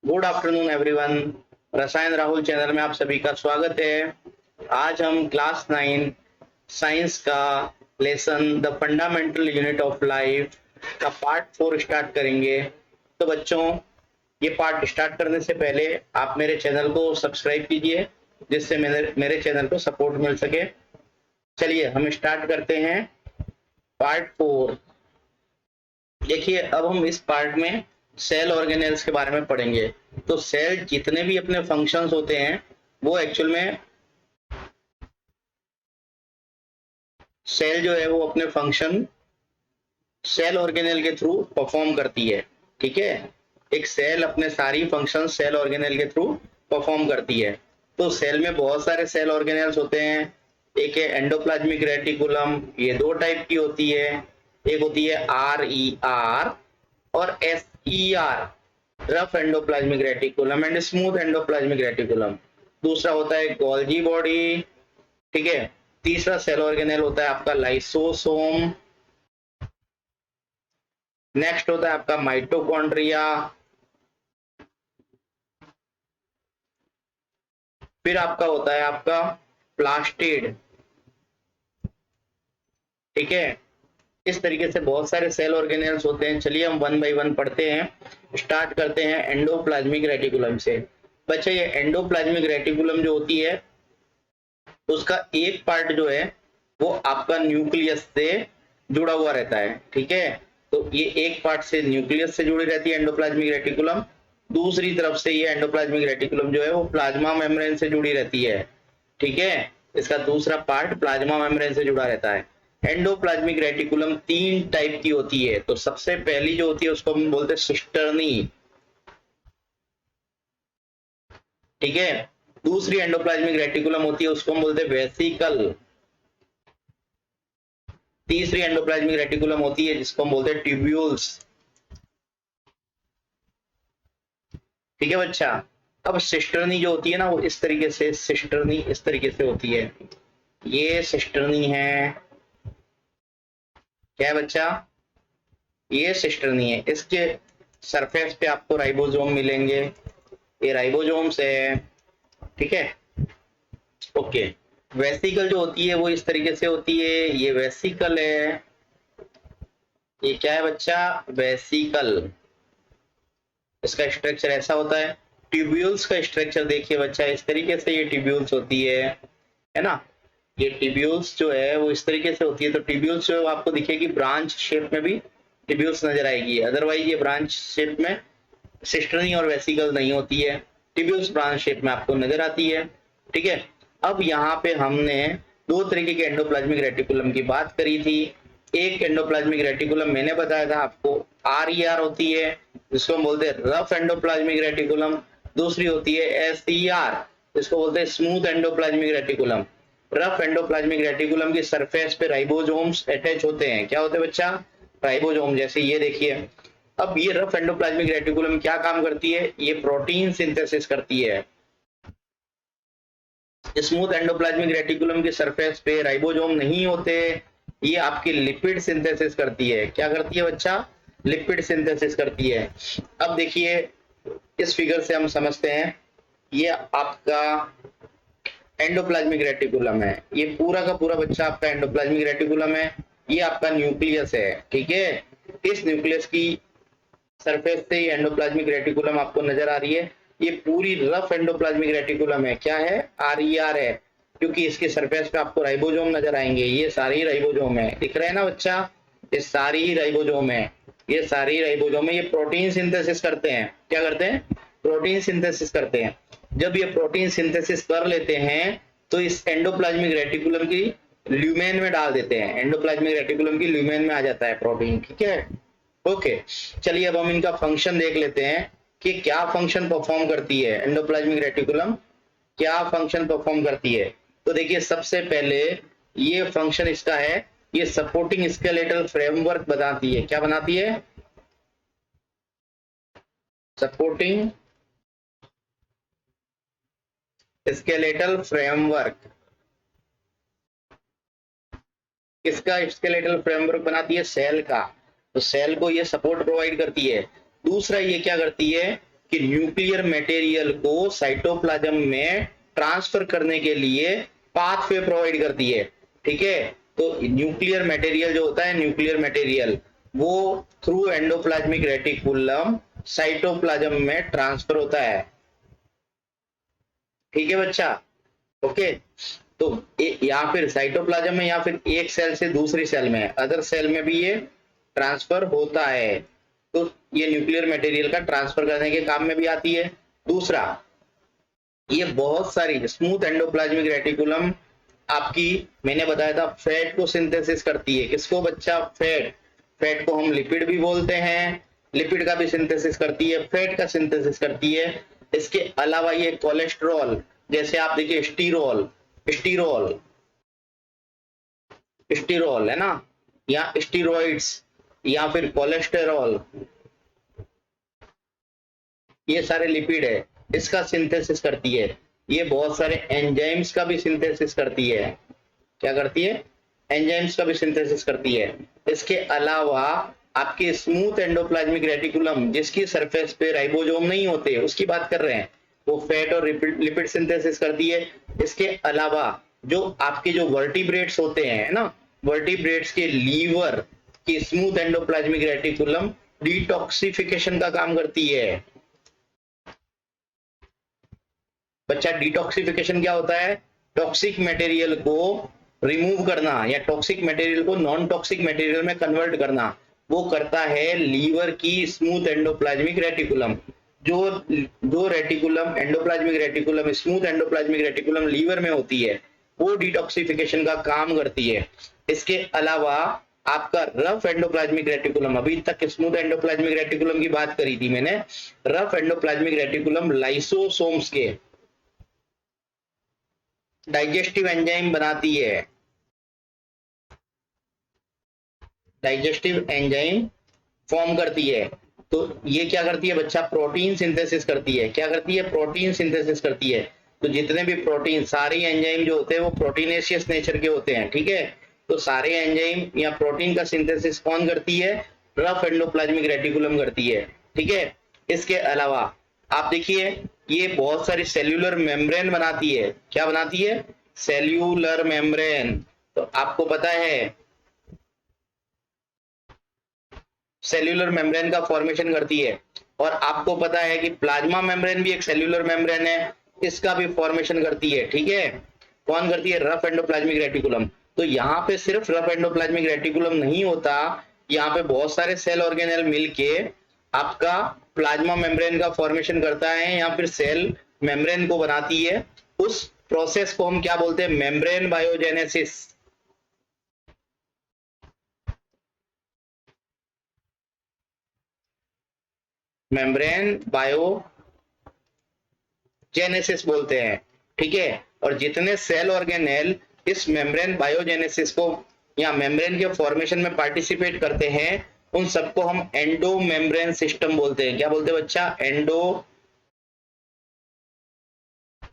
Good afternoon everyone. रसायन Rahul channel में आप सभी का स्वागत है। आज हम क्लास 9 साइंस का lesson the fundamental unit of life का पार्ट 4 स्टार्ट करेंगे। तो बच्चों, ये पार्ट स्टार्ट करने से पहले आप मेरे चैनल को सब्सक्राइब कीजिए, जिससे मेरे चैनल को सपोर्ट मिल सके। चलिए हम स्टार्ट करते हैं पार्ट 4। देखिए, अब हम इस पार्ट में सेल ऑर्गेनेल्स के बारे में पढ़ेंगे। तो सेल जितने भी अपने फंक्शंस होते हैं वो एक्चुअल में सेल जो है वो अपने फंक्शन सेल ऑर्गेनेल के थ्रू परफॉर्म करती है। ठीक है, एक सेल अपने सारी फंक्शन सेल ऑर्गेनेल के थ्रू परफॉर्म करती है। तो सेल में बहुत सारे सेल ऑर्गेनेल्स होते हैं। एक है एंडोप्लाज्मिक रेटिकुलम, ये दो टाइप की होती है। एक होती है RER और SER, rough endoplasmic reticulum and smooth endoplasmic reticulum. दूसरा होता है गोल्जी बॉडी। ठीक है, तीसरा सेल ऑर्गेनेल होता है आपका लाइसोसोम। नेक्स्ट होता है आपका माइटोकॉन्ड्रिया। फिर आपका होता है आपका प्लास्टिड। ठीक है, इस तरीके से बहुत सारे सेल ऑर्गेनेल्स होते हैं। चलिए हम वन बाय वन पढ़ते हैं। स्टार्ट करते हैं एंडोप्लाज्मिक रेटिकुलम से। बच्चे, ये एंडोप्लाज्मिक रेटिकुलम जो होती है उसका एक पार्ट जो है वो आपका न्यूक्लियस से जुड़ा हुआ रहता है। ठीक है, तो ये एक पार्ट से न्यूक्लियस से जुड़ी रहती है एंडोप्लाज्मिक रेटिकुलम। दूसरी तरफ से ये एंडोप्लाज्मिक रेटिकुलम जो है वो प्लाज्मा मेम्ब्रेन से जुड़ी रहती है। ठीक है, इसका दूसरा पार्ट प्लाज्मा मेम्ब्रेन से जुड़ा रहता है। एंडोप्लाज्मिक रेटिकुलम तीन टाइप की होती है। तो सबसे पहली जो होती है उसको हम बोलते हैं सिस्टर्नी। ठीक है, दूसरी एंडोप्लाज्मिक रेटिकुलम होती है उसको हम बोलते हैं वेसिकल। तीसरी एंडोप्लाज्मिक रेटिकुलम होती है जिसको हम बोलते हैं ट्यूब्यूल्स। ठीक है बच्चा, अब सिस्टर्नी जो होती है ना वो इस तरीके से, सिस्टर्नी इस तरीके से होती है। ये सिस्टर्नी है। क्या है बच्चा? ये सिस्टर्नी है। इसके सरफेस पे आपको राइबोसोम मिलेंगे। ये राइबोसोम्स है। ठीक है, ओके। वेसिकल जो होती है वो इस तरीके से होती है। ये वेसिकल है। ये क्या है बच्चा? वेसिकल। इसका स्ट्रक्चर ऐसा होता है। ट्यूब्यूल्स का स्ट्रक्चर देखिए बच्चा, इस तरीके से ये ट्यूब्यूल्स होती है ना। ये ट्यूब्यूल्स जो है वो इस तरीके से होती है। तो ट्यूब्यूल्स जो है आपको दिखेगी ब्रांच शेप में भी ट्यूब्यूल्स नजर आएगी, अदरवाइज ये ब्रांच शेप में सिस्टर्नी और वेसिकल नहीं होती है। ट्यूब्यूल्स ब्रांच शेप में आपको नजर आती है। ठीक है, अब यहाँ पे हमने दो तरीके के एंडोप्लाज्मिक रेटिकुलम की बात करी थी। एक एंडोप्लाज्मिक रेटिकुलम मैंने बताया था आपको RER होती है, जिसको हम बोलते हैं रफ एंडोप्लाज्मिक रेटिकुलम। दूसरी होती है SER, जिसको बोलते हैं smooth endoplasmic reticulum. Rough endoplasmic reticulum की सरफेस पे राइबोसोम्स अटैच होते हैं। क्या होते हैं बच्चा? राइबोसोम। जैसे ये देखिए, अब ये रफ एंडोप्लाज्मिक रेटिकुलम क्या काम करती है? ये प्रोटीन सिंथेसिस करती है। स्मूथ एंडोप्लाज्मिक रेटिकुलम की सरफेस पे राइबोसोम नहीं होते, ये आपकी लिपिड सिंथेसिस करती है। क्या करती है बच्चा? लिपिड सिंथेसिस करती है। अब देखिए, इस फिगर से हम समझते हैं, ये आपका एंडोप्लाज्मिक रेटिकुलम है। ये पूरा का पूरा बच्चा आपका एंडोप्लाज्मिक रेटिकुलम है। ये आपका न्यूक्लियस है। ठीक है, इस न्यूक्लियस की सरफेस से ही एंडोप्लाज्मिक रेटिकुलम आपको नजर आ रही है। ये पूरी रफ एंडोप्लाज्मिक रेटिकुलम है। क्या है? RER है, क्योंकि इसके सरफेस पे आपको राइबोसोम नजर आएंगे। ये सारी राइबोसोम है, दिख रहे हैं ना बच्चा? ये सारी राइबोसोम है। ये सारी राइबोसोम है। ये प्रोटीन सिंथेसिस करते हैं। क्या करते हैं? प्रोटीन सिंथेसिस करते हैं। जब ये प्रोटीन सिंथेसिस कर लेते हैं तो इस एंडोप्लाज्मिक रेटिकुलम की ल्यूमेन में डाल देते हैं। एंडोप्लाज्मिक रेटिकुलम की ल्यूमेन में आ जाता है प्रोटीन। ठीक है, ओके। चलिए अब हम इनका फंक्शन देख लेते हैं कि क्या फंक्शन परफॉर्म करती है एंडोप्लाज्मिक रेटिकुलम, क्या फंक्शन परफॉर्म करती है। तो देखिए, सबसे पहले ये फंक्शन इसका है, ये सपोर्टिंग स्केलेटल फ्रेमवर्क बनाती है। क्या बनाती है? Supporting skeletal framework. किसका स्केलेटल फ्रेमवर्क बनाती है? सेल का। तो सेल को ये सपोर्ट प्रोवाइड करती है। दूसरा ये क्या करती है कि न्यूक्लियर मटेरियल को साइटोप्लाज्म में ट्रांसफर करने के लिए पाथवे प्रोवाइड करती है। ठीक है, तो न्यूक्लियर मटेरियल जो होता है, न्यूक्लियर मटेरियल वो थ्रू एंडोप्लाज्मिक रेटिकुलम साइटोप्लाज्म में ट्रांसफर होता है। ठीक है बच्चा, ओके। तो या फिर साइटोप्लाज्म में, या फिर एक सेल से दूसरी सेल में, अदर सेल में भी ये ट्रांसफर होता है। तो ये न्यूक्लियर मटेरियल का ट्रांसफर करने के काम में भी आती है। दूसरा, ये बहुत सारी स्मूथ एंडोप्लाज्मिक रेटिकुलम आपकी, मैंने बताया था, फैट को सिंथेसिस करती है। किसको बच्चा? फैट। फैट को हम लिपिड भी बोलते हैं, लिपिड का भी सिंथेसिस करती है, फैट का सिंथेसिस करती है। इसके अलावा ये कोलेस्ट्रॉल, जैसे आप देखिए स्टीरोल, स्टीरोल स्टीरोल है ना, या स्टीरॉइड्स, या फिर कोलेस्टेरॉल, ये सारे लिपिड है, इसका सिंथेसिस करती है। ये बहुत सारे एंजाइम्स का भी सिंथेसिस करती है। क्या करती है? एंजाइम्स का भी सिंथेसिस करती है। इसके अलावा आपके स्मूथ एंडोप्लाज्मिक रेटिकुलम, जिसकी सरफेस पे राइबोसोम नहीं होते, उसकी बात कर रहे हैं, वो फैट और लिपिड सिंथेसिस करती है। इसके अलावा जो आपके जो वर्टिब्रेट्स होते हैं ना, वर्टिब्रेट्स के लीवर की स्मूथ एंडोप्लाज्मिक रेटिकुलम डिटॉक्सिफिकेशन का काम करती है। बच्चा, डिटॉक्सिफिकेशन क्या होता है? टॉक्सिक मटेरियल को रिमूव करना, या टॉक्सिक मटेरियल को नॉन टॉक्सिक मटेरियल में कन्वर्ट करना, वो करता है लीवर की स्मूथ एंडोप्लाज्मिक रेटिकुलम। जो reticulum, endoplasmic reticulum, smooth endoplasmic reticulum liver में होती है, वो डिटॉक्सिफिकेशन का काम करती है। इसके अलावा आपका रफ एंडोप्लाज्मिक रेटिकुलम, अभी तक स्मूथ एंडोप्लाज्मिक रेटिकुलम की बात करी थी मैंने, रफ एंडोप्लाज्मिक रेटिकुलम लाइसोसोम्स के डाइजेस्टिव एंजाइम बनाती है, डाइजेस्टिव एंजाइम फॉर्म करती है। तो ये क्या करती है बच्चा? प्रोटीन सिंथेसिस करती है। क्या करती है? प्रोटीन सिंथेसिस करती है। तो जितने भी प्रोटीन, सारे एंजाइम जो होते हैं वो प्रोटीनेशियस नेचर के होते हैं। ठीक है, तो सारे एंजाइम या प्रोटीन का सिंथेसिस कौन करती है? रफ एंडोप्लाज्मिक रेटिकुलम करती है। ठीक है, इसके अलावा आप देखिए, ये बहुत सारी सेल्यूलर मेम्ब्रेन बनाती है। क्या बनाती है? Cellular membrane. तो आपको पता है सेल्यूलर मेम्ब्रेन का फॉर्मेशन करती है, और आपको पता है कि प्लाज्मा मेम्ब्रेन भी एक सेल्यूलर मेम्ब्रेन है, इसका भी फॉर्मेशन करती है। ठीक है, कौन करती है? Rough endoplasmic reticulum. तो यहाँ पे सिर्फ रफ एंडोप्लाज्मिक रेटिकुलम नहीं होता, यहाँ पे बहुत सारे सेल ऑर्गेनेल मिलके आपका प्लाज्मा मेम्ब्रेन का फॉर्मेशन करता है, या फिर सेल मेम्ब्रेन को बनाती है। उस प्रोसेस को हम क्या बोलते हैं? Membrane biogenesis. मेम्ब्रेन बायोजेनेसिस बोलते हैं। ठीक है, और जितने सेल ऑर्गेनेल इस मेम्ब्रेन बायोजेनेसिस को या मेम्ब्रेन के फॉर्मेशन में पार्टिसिपेट करते हैं, उन सबको हम एंडो मेम्ब्रेन सिस्टम बोलते हैं। क्या बोलते हैं बच्चा? Endo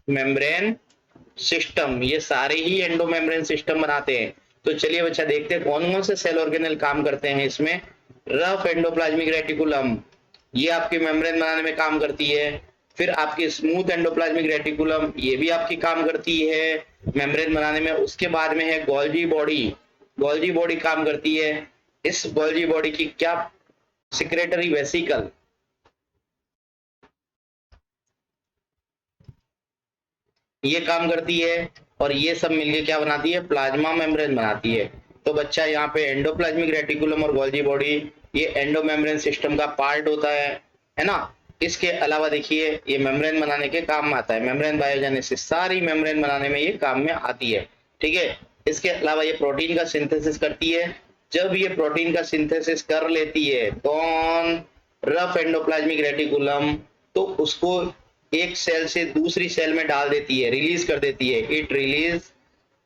membrane system. ये सारे ही एंडो मेम्ब्रेन सिस्टम बनाते हैं। तो चलिए बच्चा देखते हैं कौन कौन से सेल ऑर्गेनेल काम करते हैं इसमें। रफ एंडोप्लाज्मिक रेटिकुलम, ये आपके मेम्ब्रेन बनाने में काम करती है। फिर आपकी स्मूथ एंडोप्लाज्मिक रेटिकुलम, ये भी आपकी काम करती है मेम्ब्रेन बनाने में। उसके बाद में है गोल्जी बॉडी। गोल्जी बॉडी काम करती है। इस गोल्जी बॉडी की क्या? Secretory vesicle. ये काम करती है, और ये सब मिलके क्या बनाती है? प्लाज्मा मेम्ब्रेन बनाती है। तो बच्चा, यहाँ पे एंडोप्लाज्मिक रेटिकुलम और गोल्जी बॉडी ये एंडो मेम्ब्रेन सिस्टम का पार्ट होता है ना। इसके अलावा देखिए, ये मेम्ब्रेन बनाने के काम में आता है। मेम्ब्रेन बायोजेनेसिस सारी मेम्ब्रेन बनाने में ये काम में आती है। ठीक है, इसके अलावा ये प्रोटीन का सिंथेसिस करती है। जब ये प्रोटीन का सिंथेसिस कर लेती है कौन? रफ एंडोप्लाज्मिक रेटिकुलम, तो उसको एक सेल से दूसरी सेल में डाल देती है, रिलीज कर देती है। It release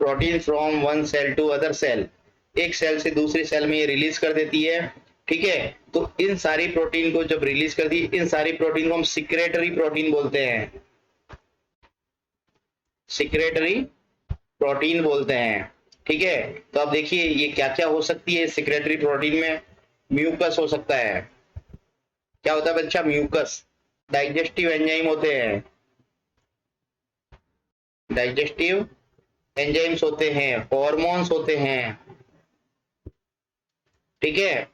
protein from one cell to other cell. एक सेल से दूसरी सेल में ये रिलीज कर देती है। ठीक है, तो इन सारी प्रोटीन को जब रिलीज कर दी, इन सारी प्रोटीन को हम सिक्रेटरी प्रोटीन बोलते हैं। सिक्रेटरी प्रोटीन बोलते हैं। ठीक है, तो अब देखिए ये क्या क्या हो सकती है सिक्रेटरी प्रोटीन में। म्यूकस हो सकता है। क्या होता है बच्चा? म्यूकस। डाइजेस्टिव एंजाइम होते हैं, डाइजेस्टिव एंजाइम्स होते हैं, हॉर्मोन्स होते हैं, ठीक है।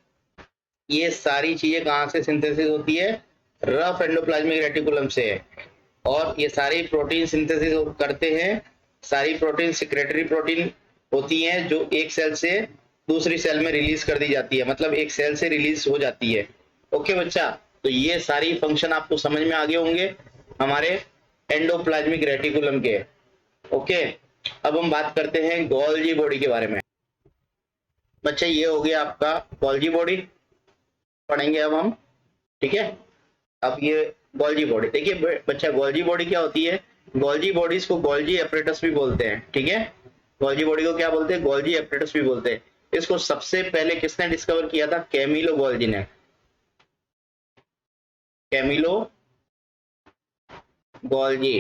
ये सारी चीजें कहां से सिंथेसिस होती है? रफ एंडोप्लाज्मिक रेटिकुलम से। और ये सारी प्रोटीन सिंथेसिस करते हैं, सारी प्रोटीन सिक्रेटरी प्रोटीन होती हैं जो एक सेल से दूसरी सेल में रिलीज कर दी जाती है, मतलब एक सेल से रिलीज हो जाती है। ओके बच्चा, तो ये सारी फंक्शन आपको समझ में आ गए होंगे हमारे एंडोप्लाज्मिक रेटिकुलम के। ओके, अब हम बात करते हैं गोल्जी बॉडी के बारे में। बच्चा ये हो गया आपका गोल्जी बॉडी, पढ़ेंगे अब हम, ठीक है। अब ये गोल्जी बॉडी देखिए बच्चा, गोल्जी बॉडी क्या होती है? गोल्जी बॉडीज को गोल्जी एपरेटस भी बोलते हैं, ठीक है। गोल्जी बॉडी को क्या बोलते हैं? गोल्जी एपरेटस भी बोलते हैं। इसको सबसे पहले किसने डिस्कवर किया था? कैमिलो गोल्जी ने। कैमिलो गोल्जी,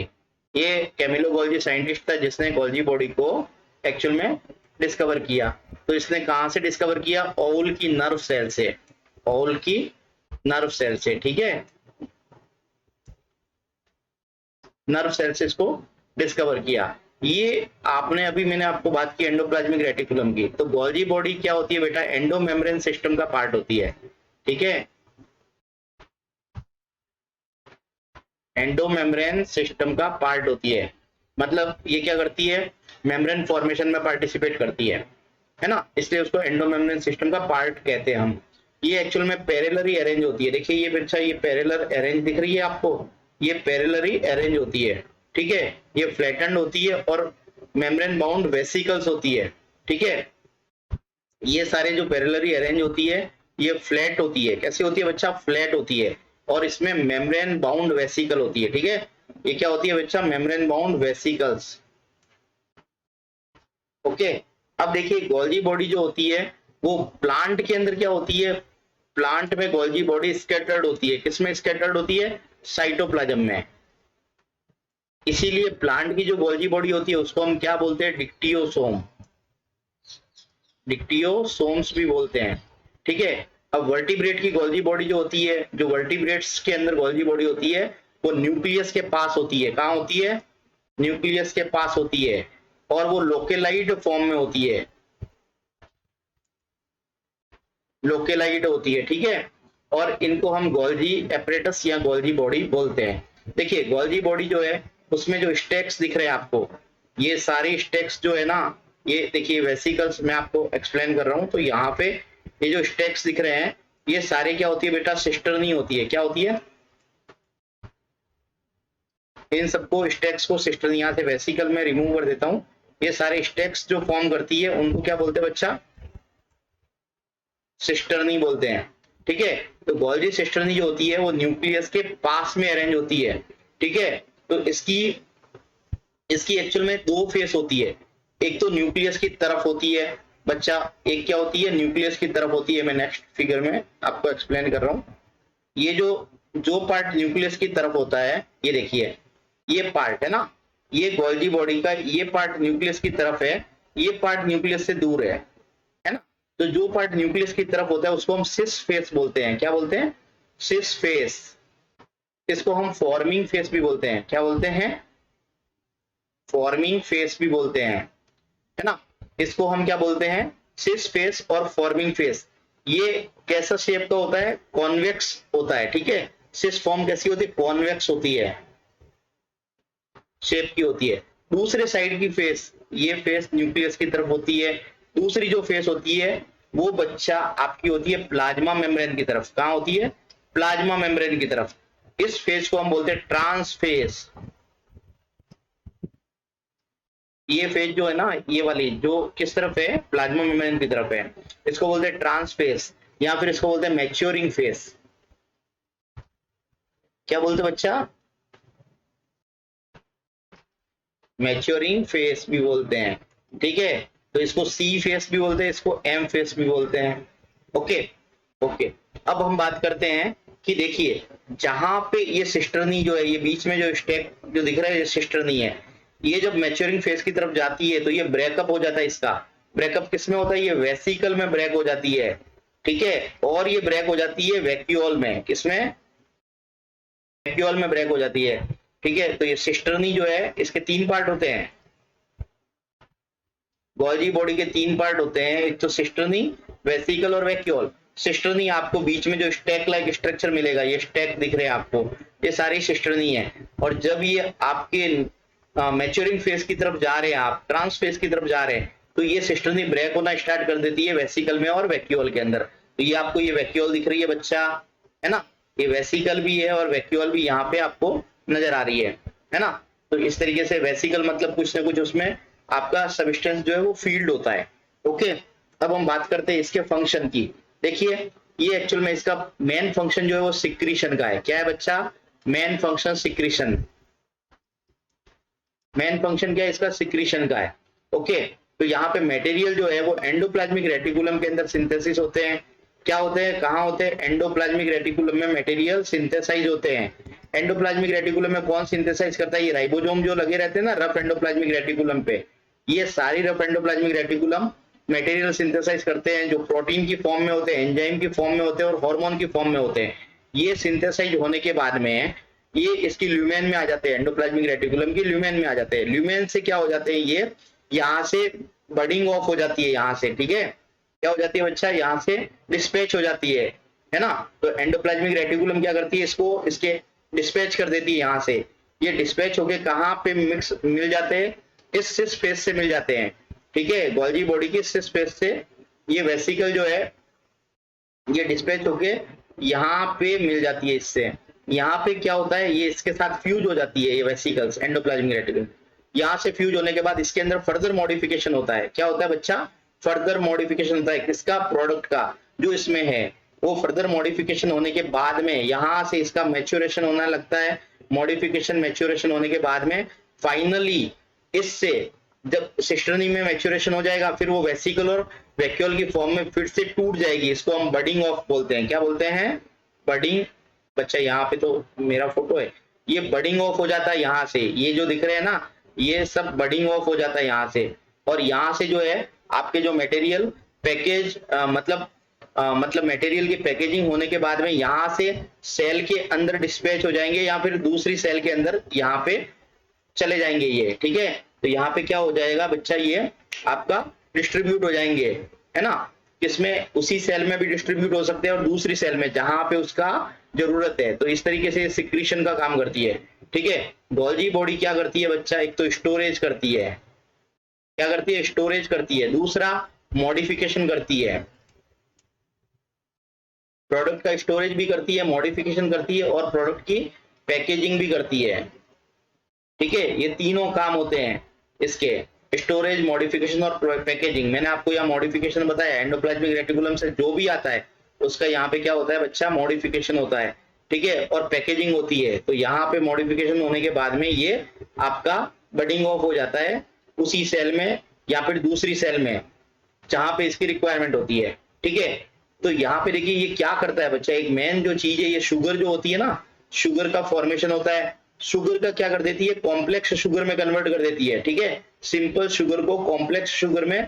ये कैमिलो गोल्जी साइंटिस्ट था जिसने गोल्जी बॉडी को एक्चुअल में डिस्कवर किया। तो इसने कहां से डिस्कवर किया? ओवल की नर्व सेल से, ओवल की नर्व सेल से, ठीक है। नर्व सेल से इसको डिस्कवर किया। ये आपने अभी मैंने आपको बात की एंडोप्लाज्मिक रेटिकुलम की, तो गोल्जी बॉडी क्या होती है बेटा? एंडो मेम्ब्रेन सिस्टम का पार्ट होती है, ठीक है। एंडो मेम्ब्रेन सिस्टम का पार्ट होती है, मतलब ये क्या करती है? मेम्ब्रेन फॉर्मेशन में पार्टिसिपेट करती है ना, इसलिए उसको एंडो मेम्ब्रेन सिस्टम का पार्ट कहते हैं हम। ये एक्चुअल में पैरेलरी अरेंज होती है। देखिए ये बच्चा, ये पैरेलर अरेंज दिख रही है आपको, ये पैरेलरी अरेंज होती है, ठीक है। ये फ्लैटेंड होती है और मेम्ब्रेन बाउंड वेसिकल्स होती है, ठीक है। ये सारे जो पैरेलरी अरेंज होती है ये फ्लैट होती है। कैसी होती है बच्चा? फ्लैट होती है। और इसमें मेम्ब्रेन बाउंड वेसिकल होती है, ठीक है। ये क्या होती है बच्चा? Membrane bound vesicles. ओके, अब देखिए गोल्जी बॉडी जो होती है वो प्लांट के अंदर क्या होती है? प्लांट में गोल्जी बॉडी स्कैटर्ड होती है। किसमें स्कैटर्ड होती है? साइटोप्लाज्म में। इसीलिए प्लांट की जो गोल्जी बॉडी होती है उसको हम क्या बोलते हैं? डिक्टियोसोम, डिक्टियोसोम्स भी बोलते हैं, ठीक है। अब वर्टिब्रेट की गोल्जी बॉडी जो होती है, जो वर्टिब्रेट्स के अंदर गोल्जी बॉडी होती है वो न्यूक्लियस के पास होती है। कहां होती है? न्यूक्लियस के पास होती है, और वो लोकेलाइट फॉर्म में होती है, लोकेलाइट होती है, ठीक है। और इनको हम गोल्जी एपरेटस या गोल्जी बॉडी बोलते हैं। देखिए गोल्जी बॉडी जो है उसमें जो स्टेक्स दिख रहे हैं आपको, ये सारे स्टेक्स जो है ना, ये देखिए वेसिकल्स मैं आपको एक्सप्लेन कर रहा हूं। तो यहाँ पे ये जो स्टेक्स दिख रहे हैं ये सारे क्या होती है बेटा? सिस्टर्नी होती है। क्या होती है? इन सबको स्टेक्स को सिस्टर्नी, यहाँ से वेसिकल में रिमूव कर देता हूं। ये सारे स्टेक्स जो फॉर्म करती है उनको क्या बोलते हैं बच्चा? सिस्टर्नी बोलते हैं, ठीक है। तो गोल्जी सिस्टर्नी जो होती है वो न्यूक्लियस के पास में अरेंज होती है, ठीक है। तो इसकी इसकी एक्चुअल में दो फेस होती है। एक तो न्यूक्लियस की तरफ होती है बच्चा, एक क्या होती है? न्यूक्लियस की तरफ होती है। मैं नेक्स्ट फिगर में आपको एक्सप्लेन कर रहा हूं। ये जो जो पार्ट न्यूक्लियस की तरफ होता है, ये देखिए ये पार्ट है ना, ये गोल्जी बॉडी का ये पार्ट न्यूक्लियस की तरफ है, ये पार्ट न्यूक्लियस से दूर है ना। तो जो पार्ट न्यूक्लियस की तरफ होता है उसको हम सिस फेस बोलते हैं। क्या बोलते हैं? Cis face. इसको हम फॉर्मिंग फेस भी बोलते हैं। क्या बोलते हैं? फॉर्मिंग फेस भी बोलते हैं, है ना। इसको हम क्या बोलते हैं? सिस फेस और फॉर्मिंग फेस। ये कैसा शेप का होता है? कॉन्वेक्स होता है, ठीक है। सिस फॉर्म कैसी होती है? कॉन्वेक्स होती है, शेप की होती है। दूसरे साइड की फेस, ये फेस न्यूक्लियस की तरफ होती है। दूसरी जो फेस होती है वो बच्चा आपकी होती है प्लाज्मा मेम्ब्रेन की तरफ। कहां होती है? प्लाज्मा मेम्ब्रेन की तरफ। इस फेस को हम बोलते हैं ट्रांसफेस। ये फेज जो है ना, ये वाली जो किस तरफ है? प्लाज्मा मेम्ब्रेन की तरफ है, इसको बोलते हैं ट्रांसफेस, या फिर इसको बोलते हैं मैच्योरिंग फेस। क्या बोलते हैं बच्चा? मैच्योरिंग फेस भी बोलते हैं, ठीक है। तो इसको सी फेस भी बोलते हैं, इसको एम फेस भी बोलते हैं। ओके ओके, अब हम बात करते हैं कि देखिए जहां पे ये सिस्टर्नी जो है, ये बीच में जो स्टेप जो दिख रहा है ये सिस्टर्नी है। ये जब मैच्योरिंग फेस की तरफ जाती है तो ये ब्रेकअप हो जाता है। इसका ब्रेकअप किस में होता है? ये वेसिकल में ब्रेक हो जाती है, ठीक है। और ये ब्रेक हो जाती है वैक्यूल में। किसमें? वैक्यूल में ब्रेक हो जाती है। ठीक है, तो ये सिस्टर्नी जो है इसके 3 पार्ट होते हैं, गोल्जी बॉडी के 3 पार्ट होते हैं, एक तो सिस्टर्नी, वेसिकल और वैक्यूल। सिस्टर्नी आपको बीच में जो स्टैक लाइक स्ट्रक्चर मिलेगा, ये स्टैक दिख रहे हैं आपको, ये सारी सिस्टर्नी है। और जब ये आपके मैच्योरिंग फेज की तरफ जा रहे हैं, आप ट्रांस फेज की तरफ जा रहे हैं, तो ये सिस्टर्नी ब्रेक होना स्टार्ट कर देती है वेसिकल में और वैक्यूल के अंदर। तो ये आपको ये वैक्यूल दिख रही है बच्चा, है ना, ये वेसिकल भी है और वैक्यूल भी यहाँ पे आपको नजर आ रही है ना। तो इस तरीके से वेसिकल मतलब कुछ ना कुछ उसमें आपका सब्सटेंस जो है वो फील्ड होता है। ओके, अब हम बात करते हैं इसके फंक्शन की। देखिए, ये एक्चुअल में इसका मेन फंक्शन जो है वो सिक्रीशन का है। क्या है बच्चा? Main function secretion. Main function क्या है इसका? सिक्रीशन का है। ओके, तो यहाँ पे मटेरियल जो है वो एंडोप्लाज्मिक रेटिकुलम के अंदर सिंथेसिस होते हैं। क्या होते हैं, कहाँ होते हैं? एंडोप्लाज्मिक रेटिकुलम में मटेरियल सिंथेसाइज होते हैं। एंडोप्लाज्मिक रेटिकुलम में कौन सिंथेसाइज करता है? ये राइबोसोम जो लगे रहते हैं ना रफ एंडोप्लाज्मिक रेटिकुलम पे, ये सारी rough endoplasmic reticulum material synthesize करते हैं, जो प्रोटीन की फॉर्म में होते हैं, एंजाइम की फॉर्म में होते हैं और हार्मोन की फॉर्म में होते हैं। ये सिंथेसाइज होने के बाद में ये इसकी ल्यूमेन में आ जाते हैं, एंडोप्लाज्मिक रेटिकुलम की ल्यूमेन में आ जाते हैं। ल्यूमेन से क्या हो जाते हैं? ये यहाँ से बडिंग ऑफ हो जाती है, यहाँ से, ठीक है, क्या हो जाती है बच्चा? यहाँ से डिस्पैच हो जाती है ना। तो एंडोप्लाज्मिक रेटिकुलम क्या करती है? इसको इसके डिस्पैच कर देती है यहाँ से। ये डिस्पैच होके कहाँ पे मिक्स मिल जाते हैं? इस सिस फेस से मिल जाते हैं। ठीक है, गोल्जी बॉडी की सिस फेस से ये वेसिकल जो है ये डिस्पैच होके यहाँ पे मिल जाती है। इससे यहाँ पे क्या होता है? ये इसके साथ फ्यूज हो जाती है, ये वेसिकल्स एंडोप्लाज्मिक रेटिकुलम। यहाँ से फ्यूज होने के बाद इसके अंदर फर्दर मॉडिफिकेशन होता है। क्या होता है बच्चा? फर्दर मॉडिफिकेशन होता है किसका? प्रोडक्ट का, जो इसमें है वो फर्दर मॉडिफिकेशन होने के बाद में यहाँ से इसका मैच्योरेशन होने लगता है। मॉडिफिकेशन मैच्योरेशन होने के बाद में फाइनली इससे जब सिस्टर्नी में मैच्योरेशन हो जाएगा, फिर वो वेसिकल और वैक्यूल की फॉर्म में फिर से टूट जाएगी। इसको हम बडिंग ऑफ बोलते हैं। क्या बोलते हैं? बडिंग। बच्चा यहाँ पे तो मेरा फोटो है, ये बडिंग ऑफ हो जाता है यहाँ से। ये जो दिख रहे हैं ना, ये सब बडिंग ऑफ हो जाता है यहाँ से। और यहाँ से जो है आपके जो मटेरियल पैकेज मतलब मटेरियल की पैकेजिंग होने के बाद में यहाँ से सेल के अंदर डिस्पैच हो जाएंगे या फिर दूसरी सेल के अंदर यहाँ पे चले जाएंगे ये। ठीक है, तो यहाँ पे क्या हो जाएगा बच्चा? ये आपका डिस्ट्रीब्यूट हो जाएंगे, है ना। किसमें? उसी सेल में भी डिस्ट्रीब्यूट हो सकते हैं और दूसरी सेल में जहां पे उसका जरूरत है। तो इस तरीके से सिक्रीशन का काम करती है। ठीक है, गोल्जी बॉडी क्या करती है बच्चा? एक तो स्टोरेज करती है। क्या करती है? स्टोरेज करती है। दूसरा मॉडिफिकेशन करती है, प्रोडक्ट का स्टोरेज भी करती है, मॉडिफिकेशन करती है और प्रोडक्ट की पैकेजिंग भी करती है। ठीक है, ये तीनों काम होते हैं इसके, स्टोरेज, मॉडिफिकेशन और पैकेजिंग। मैंने आपको यहाँ मॉडिफिकेशन बताया, एंडोप्लाज्मिक रेटिकुलम से जो भी आता है उसका यहाँ पे क्या होता है बच्चा? मॉडिफिकेशन होता है। ठीक है, और पैकेजिंग होती है। तो यहाँ पे मॉडिफिकेशन होने के बाद में ये आपका बडिंग ऑफ हो जाता है उसी सेल में या फिर दूसरी सेल में जहां पे इसकी रिक्वायरमेंट होती है। ठीक है, तो यहाँ पे देखिए ये क्या करता है बच्चा? एक मेन जो चीज है, ये शुगर जो होती है ना, शुगर का फॉर्मेशन होता है। शुगर का क्या कर देती है? कॉम्प्लेक्स शुगर में कन्वर्ट कर देती है। ठीक है, सिंपल शुगर को कॉम्प्लेक्स शुगर में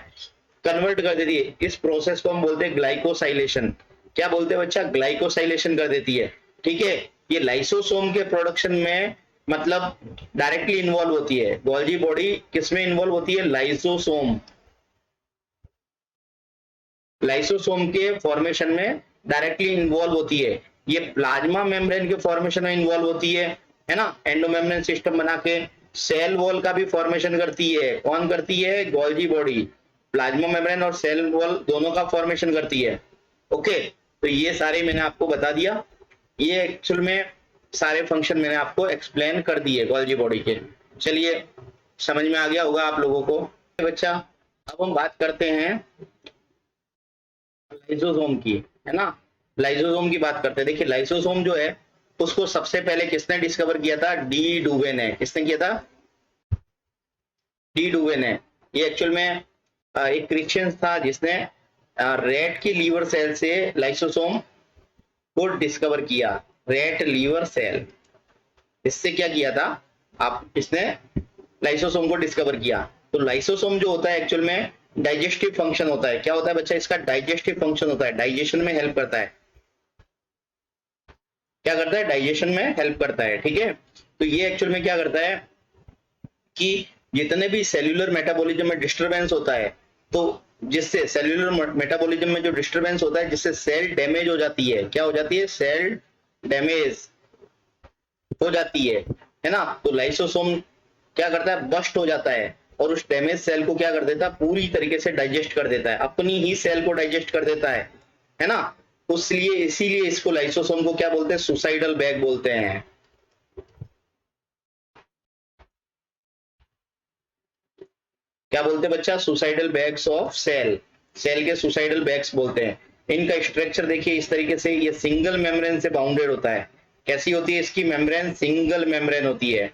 कन्वर्ट कर देती है। इस प्रोसेस को हम बोलते हैं ग्लाइकोसाइलेशन। क्या बोलते हैं बच्चा? ग्लाइकोसाइलेशन कर देती है। ठीक है, ये लाइसोसोम के प्रोडक्शन में मतलब डायरेक्टली इन्वॉल्व होती है। गोल्जी बॉडी किसमें इन्वॉल्व होती है? लाइसोसोम। लाइसोसोम के फॉर्मेशन में डायरेक्टली इन्वॉल्व होती है। ये प्लाज्मा मेम्ब्रेन के फॉर्मेशन में इन्वॉल्व होती है ना, एंडोमेम्ब्रेन सिस्टम बना के। सेल वॉल का भी फॉर्मेशन करती है। कौन करती है? Golgi body. प्लाज्मा मेम्ब्रेन और सेल वॉल दोनों का फॉर्मेशन करती है। ओके, तो ये सारे मैंने आपको बता दिया। ये एक्चुअल में सारे फंक्शन मैंने आपको एक्सप्लेन कर दिए गोल्जी बॉडी के। चलिए, समझ में आ गया होगा आप लोगों को बच्चा। अब हम बात करते हैं लाइसोसोम की, है ना। लाइसोसोम की बात करते हैं। देखिए, लाइसोसोम जो है उसको सबसे पहले किसने डिस्कवर किया था? डी डुवे ने। किसने किया था? डी डुवे ने। ये एक्चुअल में एक क्रिश्चियन था जिसने रेट की लीवर सेल से लाइसोसोम को डिस्कवर किया। रेट लीवर सेल, इससे क्या किया था आप? इसने लाइसोसोम को डिस्कवर किया। तो लाइसोसोम जो होता है एक्चुअल में डाइजेस्टिव फंक्शन होता है। क्या होता है बच्चा? इसका डाइजेस्टिव फंक्शन होता है, डाइजेशन में हेल्प करता है। क्या करता है, डाइजेशन में हेल्प करता है। ठीक है, तो ये एक्चुअल में क्या करता है कि जितने भी सेल्यूलर मेटाबॉलिज्म में डिस्टरबेंस होता है, तो जिससे सेल्यूलर मेटाबॉलिज्म में जो डिस्टरबेंस होता है जिससे सेल डैमेज हो जाती है, क्या हो जाती है, सेल डैमेज हो जाती है ना, तो लाइसोसोम क्या करता है, बस्ट हो जाता है और उस डैमेज सेल को क्या कर देता है, पूरी तरीके से डाइजेस्ट कर देता है, अपनी ही सेल को डाइजेस्ट कर देता है ना। उसलिए इसीलिए इसको लाइसोसोम को क्या बोलते हैं, सुसाइडल बैग बोलते हैं। क्या बोलते हैं बच्चा, suicidal bags of cell, cell के सुसाइडल बैग्स बोलते हैं। इनका स्ट्रक्चर देखिए इस तरीके से, ये सिंगल मेम्ब्रेन से बाउंडेड होता है। कैसी होती है इसकी मेम्ब्रेन, सिंगल मेम्ब्रेन होती है।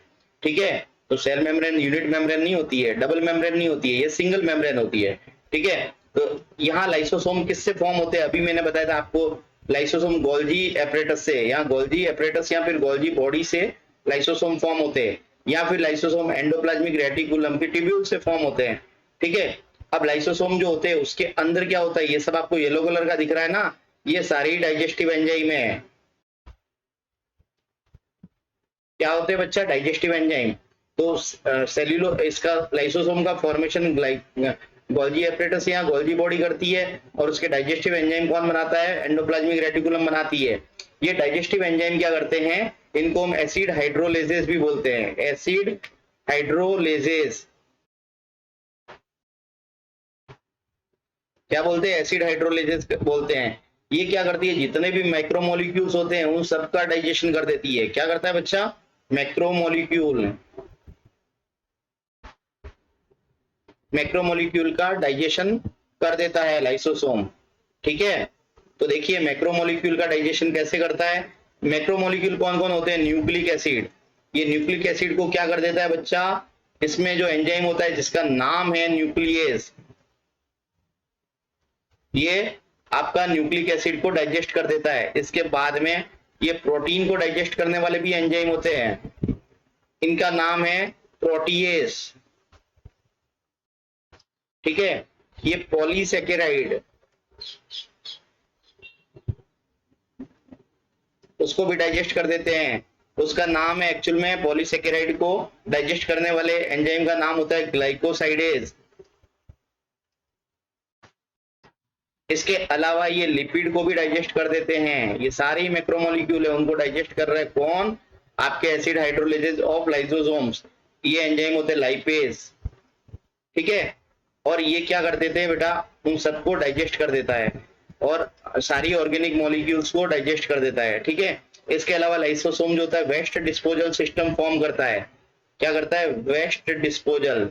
ठीक है, तो सेल मेम्ब्रेन यूनिट मेम्ब्रेन नहीं होती है, डबल मेम्ब्रेन नहीं होती है, ये सिंगल मेम्ब्रेन होती है। ठीक है, तो यहाँ लाइसोसोम किससे फॉर्म होते हैं, अभी मैंने बताया था आपको, लाइसोसोम गोल्जी एपरेटस से, यहाँ गोल्जी एपरेटस या फिर गोल्जी बॉडी से लाइसोसोम फॉर्म होते हैं, या फिर लाइसोसोम एंडोप्लाज्मिक रेटिकुलम के ट्यूब्यूल से फॉर्म होते हैं। ठीक है, अब लाइसोसोम जो होते हैं उसके अंदर क्या होता है, ये सब आपको येलो कलर का दिख रहा है ना, ये सारी डाइजेस्टिव एंजाइम है। क्या होते हैं बच्चा, डाइजेस्टिव एंजाइम। तो सेल्यूलो इसका लाइसोसोम का फॉर्मेशन गोल्जी एपरेटस या गोल्जी बॉडी करती है, और उसके डाइजेस्टिव एंजाइम कौन बनाता है, एंडोप्लाज्मिक रेटिकुलम बनाती है। ये डाइजेस्टिव एंजाइम क्या करते हैं, इनको हम एसिड हाइड्रोलेजेस भी बोलते हैं, एसिड हाइड्रोलेजेस। क्या बोलते हैं, एसिड हाइड्रोलेजेस बोलते हैं। ये क्या करती है, जितने भी मैक्रोमोलिक्यूल्स होते हैं उन सबका डाइजेशन कर देती है। क्या करता है बच्चा, मैक्रोमोलिक्यूल, मैक्रोमोलिक्यूल का डाइजेशन कर देता है लाइसोसोम। ठीक है, तो देखिए मैक्रोमोलिक्यूल का डाइजेशन कैसे करता है। मैक्रोमोलिक्यूल कौन कौन होते हैं, न्यूक्लिक एसिड, ये न्यूक्लिक एसिड को क्या कर देता है बच्चा, इसमें जो एंजाइम होता है जिसका नाम है न्यूक्लियस, ये आपका न्यूक्लिक एसिड को डाइजेस्ट कर देता है। इसके बाद में ये प्रोटीन को डाइजेस्ट करने वाले भी एंजाइम होते हैं, इनका नाम है प्रोटीएस। ठीक है, ये पॉलीसेकेराइड, उसको भी डाइजेस्ट कर देते हैं, उसका नाम है एक्चुअल में, पॉलीसेकेराइड को डाइजेस्ट करने वाले एंजाइम का नाम होता है ग्लाइकोसाइडेज। इसके अलावा ये लिपिड को भी डाइजेस्ट कर देते हैं, ये सारे मैक्रोमोलिक्यूल है उनको डाइजेस्ट कर रहे हैं कौन, आपके एसिड हाइड्रोलेजेस ऑफ लाइसोसोम्स, ये एंजाइम होते हैं लाइपेज। ठीक है, और ये क्या कर देते हैं बेटा, उन सबको डाइजेस्ट कर देता है और सारी ऑर्गेनिक मॉलिक्यूल्स को डाइजेस्ट कर देता है। ठीक है, इसके अलावा लाइसोसोम जो होता है वेस्ट डिस्पोजल सिस्टम फॉर्म करता है। क्या करता है, वेस्ट डिस्पोजल,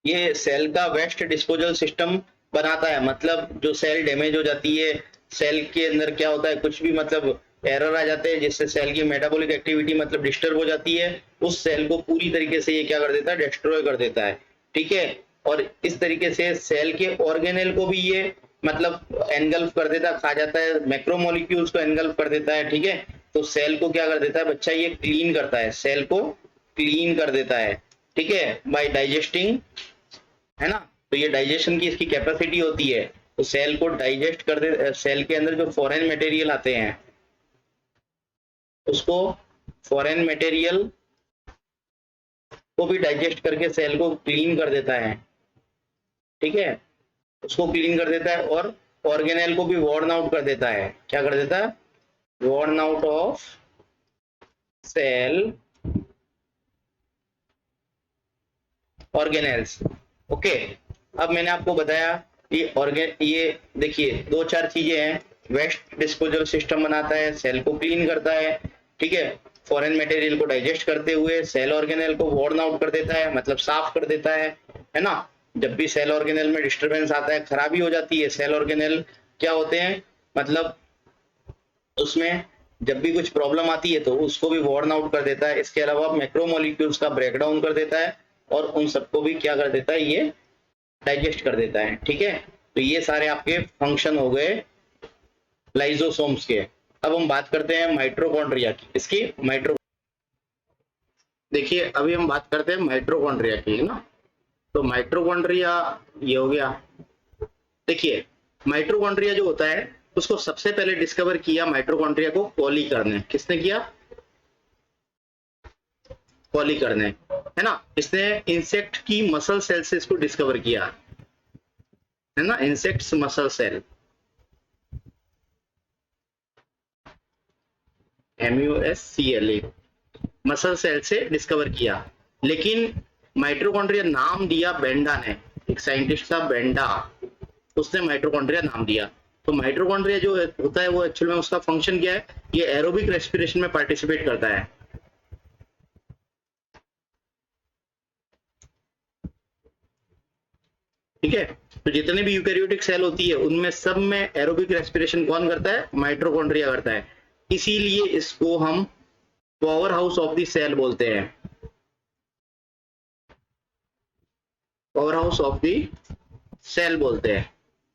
ये सेल का वेस्ट डिस्पोजल सिस्टम बनाता है। मतलब जो सेल डैमेज हो जाती है, सेल के अंदर क्या होता है, कुछ भी मतलब एरर आ जाते हैं जिससे सेल की मेटाबॉलिक एक्टिविटी मतलब डिस्टर्ब हो जाती है, उस सेल को पूरी तरीके से ये क्या कर देता है, डिस्ट्रॉय कर देता है। ठीक है, और इस तरीके से सेल के ऑर्गेनेल को भी ये मतलब एनगल्फ कर देता है, खा जाता है, मैक्रोमोलिक्यूल्स को एनगल्फ कर देता है। ठीक है, तो सेल को क्या कर देता है बच्चा, ये क्लीन करता है, सेल को क्लीन कर देता है। ठीक है, बाय डाइजेस्टिंग, है ना, तो ये डाइजेशन की इसकी कैपेसिटी होती है। तो सेल को डाइजेस्ट कर दे, सेल के अंदर जो फॉरेन मटेरियल आते हैं उसको, फॉरेन मटेरियल को भी डाइजेस्ट करके सेल को क्लीन कर देता है। ठीक है, उसको क्लीन कर देता है और ऑर्गेनेल को भी वॉर्न आउट कर देता है। क्या कर देता है, worn out of cell organelles. Okay, अब मैंने आपको बताया ये देखिए दो चार चीजें हैं, वेस्ट डिस्पोजल सिस्टम बनाता है, सेल को क्लीन करता है। ठीक है, फॉरेन मटेरियल को डाइजेस्ट करते हुए सेल ऑर्गेनेल को वॉर्न आउट कर देता है, मतलब साफ कर देता है ना। जब भी सेल ऑर्गेनेल में डिस्टरबेंस आता है, खराबी हो जाती है, सेल ऑर्गेनेल क्या होते हैं, मतलब उसमें जब भी कुछ प्रॉब्लम आती है तो उसको भी वॉर्न आउट कर देता है। इसके अलावा मैक्रोमोलिक्यूल्स का ब्रेकडाउन कर देता है और उन सबको भी क्या कर देता है, ये डाइजेस्ट कर देता है। ठीक है, तो ये सारे आपके फंक्शन हो गए लाइसोसोम्स के। अब हम बात करते हैं माइटोकॉन्ड्रिया की, इसकी देखिए अभी हम बात करते हैं माइटोकॉन्ड्रिया की, है ना। तो माइटोकॉन्ड्रिया ये हो गया। देखिए माइटोकॉन्ड्रिया जो होता है उसको सबसे पहले डिस्कवर किया माइटोकॉन्ड्रिया को पॉलीकर ने। किसने किया? पॉलीकर ने, है ना। इसने इंसेक्ट की मसल सेल से इसको डिस्कवर किया, है ना, insects muscle cell, MUSCLA, muscle cell से डिस्कवर किया। लेकिन माइटोकॉन्ड्रिया नाम दिया बेंडा ने, एक साइंटिस्ट था बेंडा, उसने माइटोकॉन्ड्रिया नाम दिया। तो माइटोकॉन्ड्रिया जो होता है वो एक्चुअल में उसका फंक्शन क्या है? ये एरोबिक रेस्पिरेशन में पार्टिसिपेट करता है। ठीक है, तो जितने भी यूकैरियोटिक सेल होती है उनमें सब में एरोबिक रेस्पिरेशन कौन करता है? माइटोकॉन्ड्रिया करता है। इसीलिए इसको हम power house of the cell बोलते हैं, power house of the cell बोलते हैं,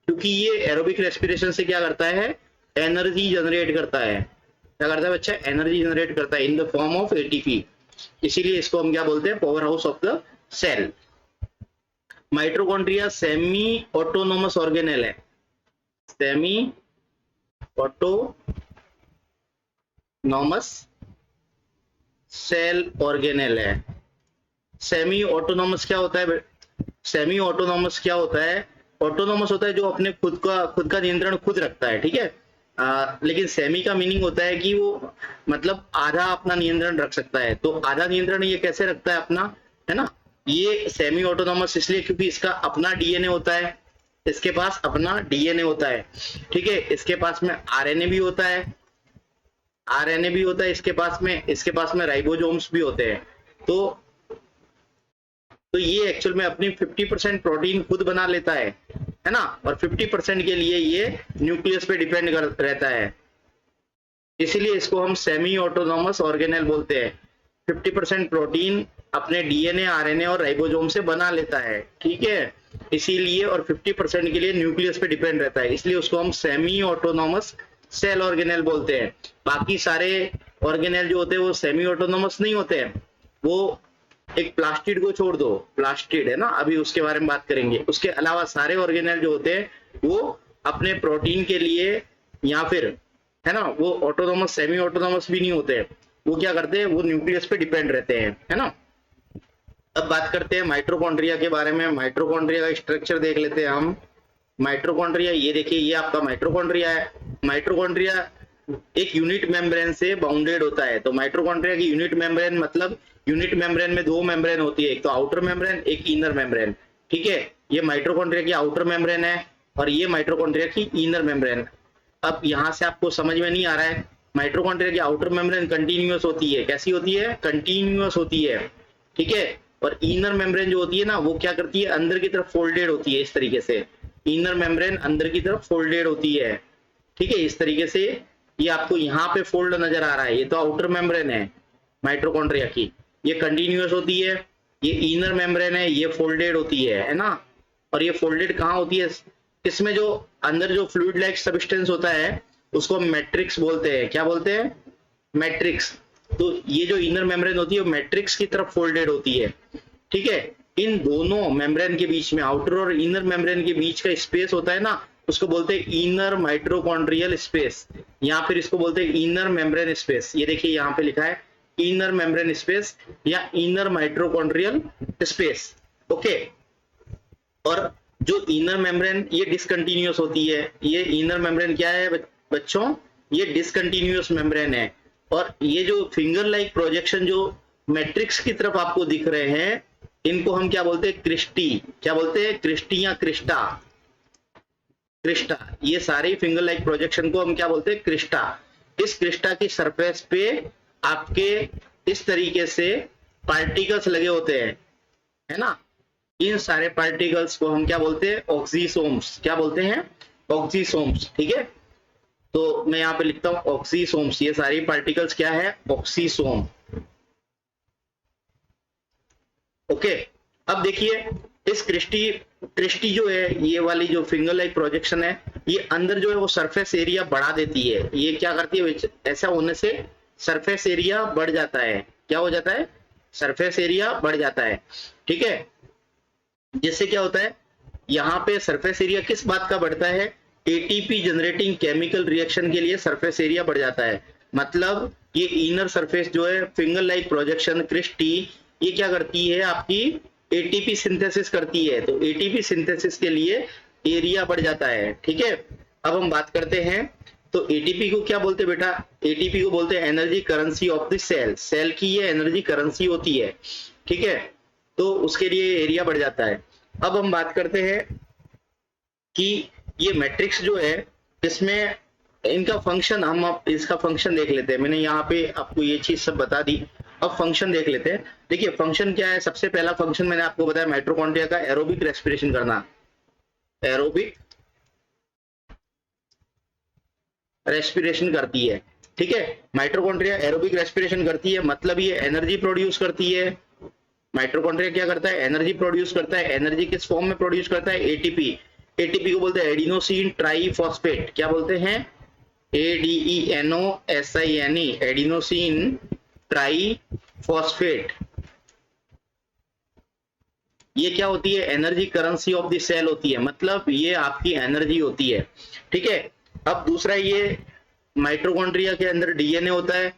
क्योंकि ये एरोबिक रेस्पिरेशन से क्या करता है? एनर्जी जनरेट करता है। क्या करता है बच्चा? एनर्जी जनरेट करता है in the form of ATP। इसीलिए इसको हम क्या बोलते हैं? Power house of the cell. Mitochondria semi autonomous organelle है, सेमी ऑटोनोमस सेल ऑर्गेनेल है। सेमी ऑटोनोमस क्या होता है? सेमी ऑटोनोमस क्या होता है? ऑटोनोमस होता है जो अपने खुद का नियंत्रण खुद रखता है, ठीक है। लेकिन सेमी का मीनिंग होता है कि वो मतलब आधा अपना नियंत्रण रख सकता है। तो आधा नियंत्रण ये कैसे रखता है अपना, है ना? ये सेमी ऑटोनोमस इसलिए क्योंकि इसका अपना डीएनए होता है, इसके पास अपना डीएनए होता है, ठीक है। इसके पास में आरएनए भी होता है, आरएनए भी होता है इसके पास में राइबोसोम्स भी होते हैं। तो ये एक्चुअल में अपनी 50% प्रोटीन खुद बना लेता है ना, और 50% के लिए ये न्यूक्लियस पे डिपेंड रहता है। इसीलिए इसको हम सेमी ऑटोनोमस ऑर्गेनेल बोलते हैं। 50% प्रोटीन अपने डीएनए, आरएनए और राइबोसोम से बना लेता है, ठीक है। इसीलिए और 50% के लिए न्यूक्लियस पे डिपेंड रहता है, इसलिए उसको हम सेमी ऑटोनोमस सेल ऑर्गेनेल बोलते हैं। बाकी सारे ऑर्गेनेल जो होते हैं वो सेमी ऑटोनोमस नहीं होते हैं। वो एक प्लास्टिड को छोड़ दो, प्लास्टिड है ना, अभी उसके बारे में बात करेंगे। उसके अलावा सारे ऑर्गेनेल जो होते हैं वो अपने प्रोटीन के लिए या फिर, है ना, वो ऑटोनोमस सेमी ऑटोनोमस भी नहीं होते। वो क्या करते हैं? वो न्यूक्लियस पे डिपेंड रहते हैं, है ना। अब बात करते हैं माइटोकॉन्ड्रिया के बारे में। माइटोकॉन्ड्रिया का स्ट्रक्चर देख लेते हैं हम। माइटोकॉन्ड्रिया, ये देखिए, ये आपका माइटोकॉन्ड्रिया है। माइटोकॉन्ड्रिया एक यूनिट मेम्ब्रेन से बाउंडेड होता है। तो माइटोकॉन्ड्रिया की यूनिट मेम्ब्रेन मतलब यूनिट मेम्ब्रेन में दो मेम्ब्रेन होती है, एक तो आउटर मेम्ब्रेन, एक इनर मेम्ब्रेन, ठीक है। ये माइटोकॉन्ड्रिया की आउटर मेम्ब्रेन है और ये माइटोकॉन्ड्रिया की इनर मेम्ब्रेन। अब यहां से आपको समझ में नहीं आ रहा है, माइटोकॉन्ड्रिया की आउटर मेम्ब्रेन कंटिन्यूअस होती है। कैसी होती है? कंटिन्यूअस होती है, ठीक है। और इनर मेम्ब्रेन जो होती है ना, वो क्या करती है? अंदर की तरफ फोल्डेड होती है, इस तरीके से। इनर मेम्ब्रेन अंदर की तरफ फोल्डेड होती है, ठीक है, इस तरीके से। ये आपको यहाँ पे फोल्ड नजर आ रहा है, ये तो आउटर मेम्ब्रेन है माइटोकॉन्ड्रिया की, ये कंटिन्यूअस होती है। ये इनर मेम्ब्रेन है, ये फोल्डेड होती है ना। और ये फोल्डेड कहाँ होती है? इसमें जो अंदर जो फ्लूइड लाइक सब्सटेंस होता है उसको मैट्रिक्स बोलते हैं। क्या बोलते हैं? मैट्रिक्स। तो ये जो इनर मेम्ब्रेन होती है वो मैट्रिक्स की तरफ फोल्डेड होती है, ठीक है। इन दोनों मेम्ब्रेन के बीच में, आउटर और इनर मेम्ब्रेन के बीच का स्पेस होता है ना, उसको बोलते हैं इनर माइटोकॉन्ड्रियल स्पेस, या फिर इसको बोलते हैं इनर मेम्ब्रेन स्पेस। ये देखिए यहाँ पे लिखा है इनर मेम्ब्रेन स्पेस या इनर माइटोकॉन्ड्रियल स्पेस, ओके। और जो इनर मेम्ब्रेन ये डिसकंटिन्यूअस होती है। ये इनर मेम्ब्रेन क्या है बच्चों? ये डिसकंटिन्यूअस मेम्ब्रेन है। और ये जो फिंगर लाइक प्रोजेक्शन जो मैट्रिक्स की तरफ आपको दिख रहे हैं, इनको हम क्या बोलते हैं? क्रिस्टी। क्या बोलते हैं? क्रिस्टी या क्रिस्टा, क्रिस्टा। ये सारी फिंगर लाइक प्रोजेक्शन को हम क्या बोलते हैं? क्रिस्टा। इस क्रिस्टा की सरफेस पे आपके इस तरीके से पार्टिकल्स लगे होते हैं, है ना। इन सारे पार्टिकल्स को हम क्या बोलते हैं? ऑक्सीसोम्स। क्या बोलते हैं? ऑक्सीसोम्स, ठीक है। तो मैं यहाँ पे लिखता हूं ऑक्सीसोम्स। ये सारी पार्टिकल्स क्या है? Oxysome, okay. अब देखिए इस क्रिस्टी जो है, ये वाली जो फिंगर लाइक प्रोजेक्शन है, ये अंदर जो है वो सरफेस एरिया बढ़ा देती है। ये क्या करती है? ऐसा होने से सरफेस एरिया बढ़ जाता है। क्या हो जाता है? सरफेस एरिया बढ़ जाता है, ठीक है। जिससे क्या होता है? यहाँ पे सरफेस एरिया किस बात का बढ़ता है? एटीपी जनरेटिंग केमिकल रिएक्शन के लिए सरफेस एरिया बढ़ जाता है। मतलब ये इनर सरफेस जो है फिंगर लाइक प्रोजेक्शन क्रिस्टी, ये क्या करती है आपकी एटीपी सिंथेसिस करती है, तो एटीपी सिंथेसिस के लिए एरिया बढ़ जाता है। ठीक है, अब हम बात करते हैं तो एटीपी को क्या बोलते हैं बेटा, एटीपी को बोलते हैं energy currency of the cell, cell की ये एनर्जी करेंसी होती है। ठीक है, तो उसके लिए एरिया बढ़ जाता है। अब हम बात करते हैं कि ये मैट्रिक्स जो है इसमें इनका फंक्शन, हम इसका फंक्शन देख लेते हैं। मैंने यहाँ पे आपको ये चीज सब बता दी, अब फंक्शन देख लेते हैं। देखिए फंक्शन क्या है, सबसे पहला फंक्शन मैंने आपको बताया माइटोकॉन्ड्रिया का एरोबिक रेस्पिरेशन करना, एरोबिक रेस्पिरेशन करती है। ठीक है, माइटोकॉन्ड्रिया एरोबिक रेस्पिरेशन करती है, मतलब ये एनर्जी प्रोड्यूस करती है। माइटोकॉन्ड्रिया क्या करता है, एनर्जी प्रोड्यूस करता है। एनर्जी किस फॉर्म में प्रोड्यूस करता है, एटीपी। एटीपी को बोलते हैं एडिनोसिन ट्राइफॉस्फेट, क्या बोलते हैं, ADENOSINE, एडिनोसिन ट्राइफॉस्फेट। ये क्या होती है, energy currency of the cell होती है, मतलब ये आपकी एनर्जी होती है। ठीक है, अब दूसरा, ये माइटोकॉन्ड्रिया के अंदर डीएनए होता है,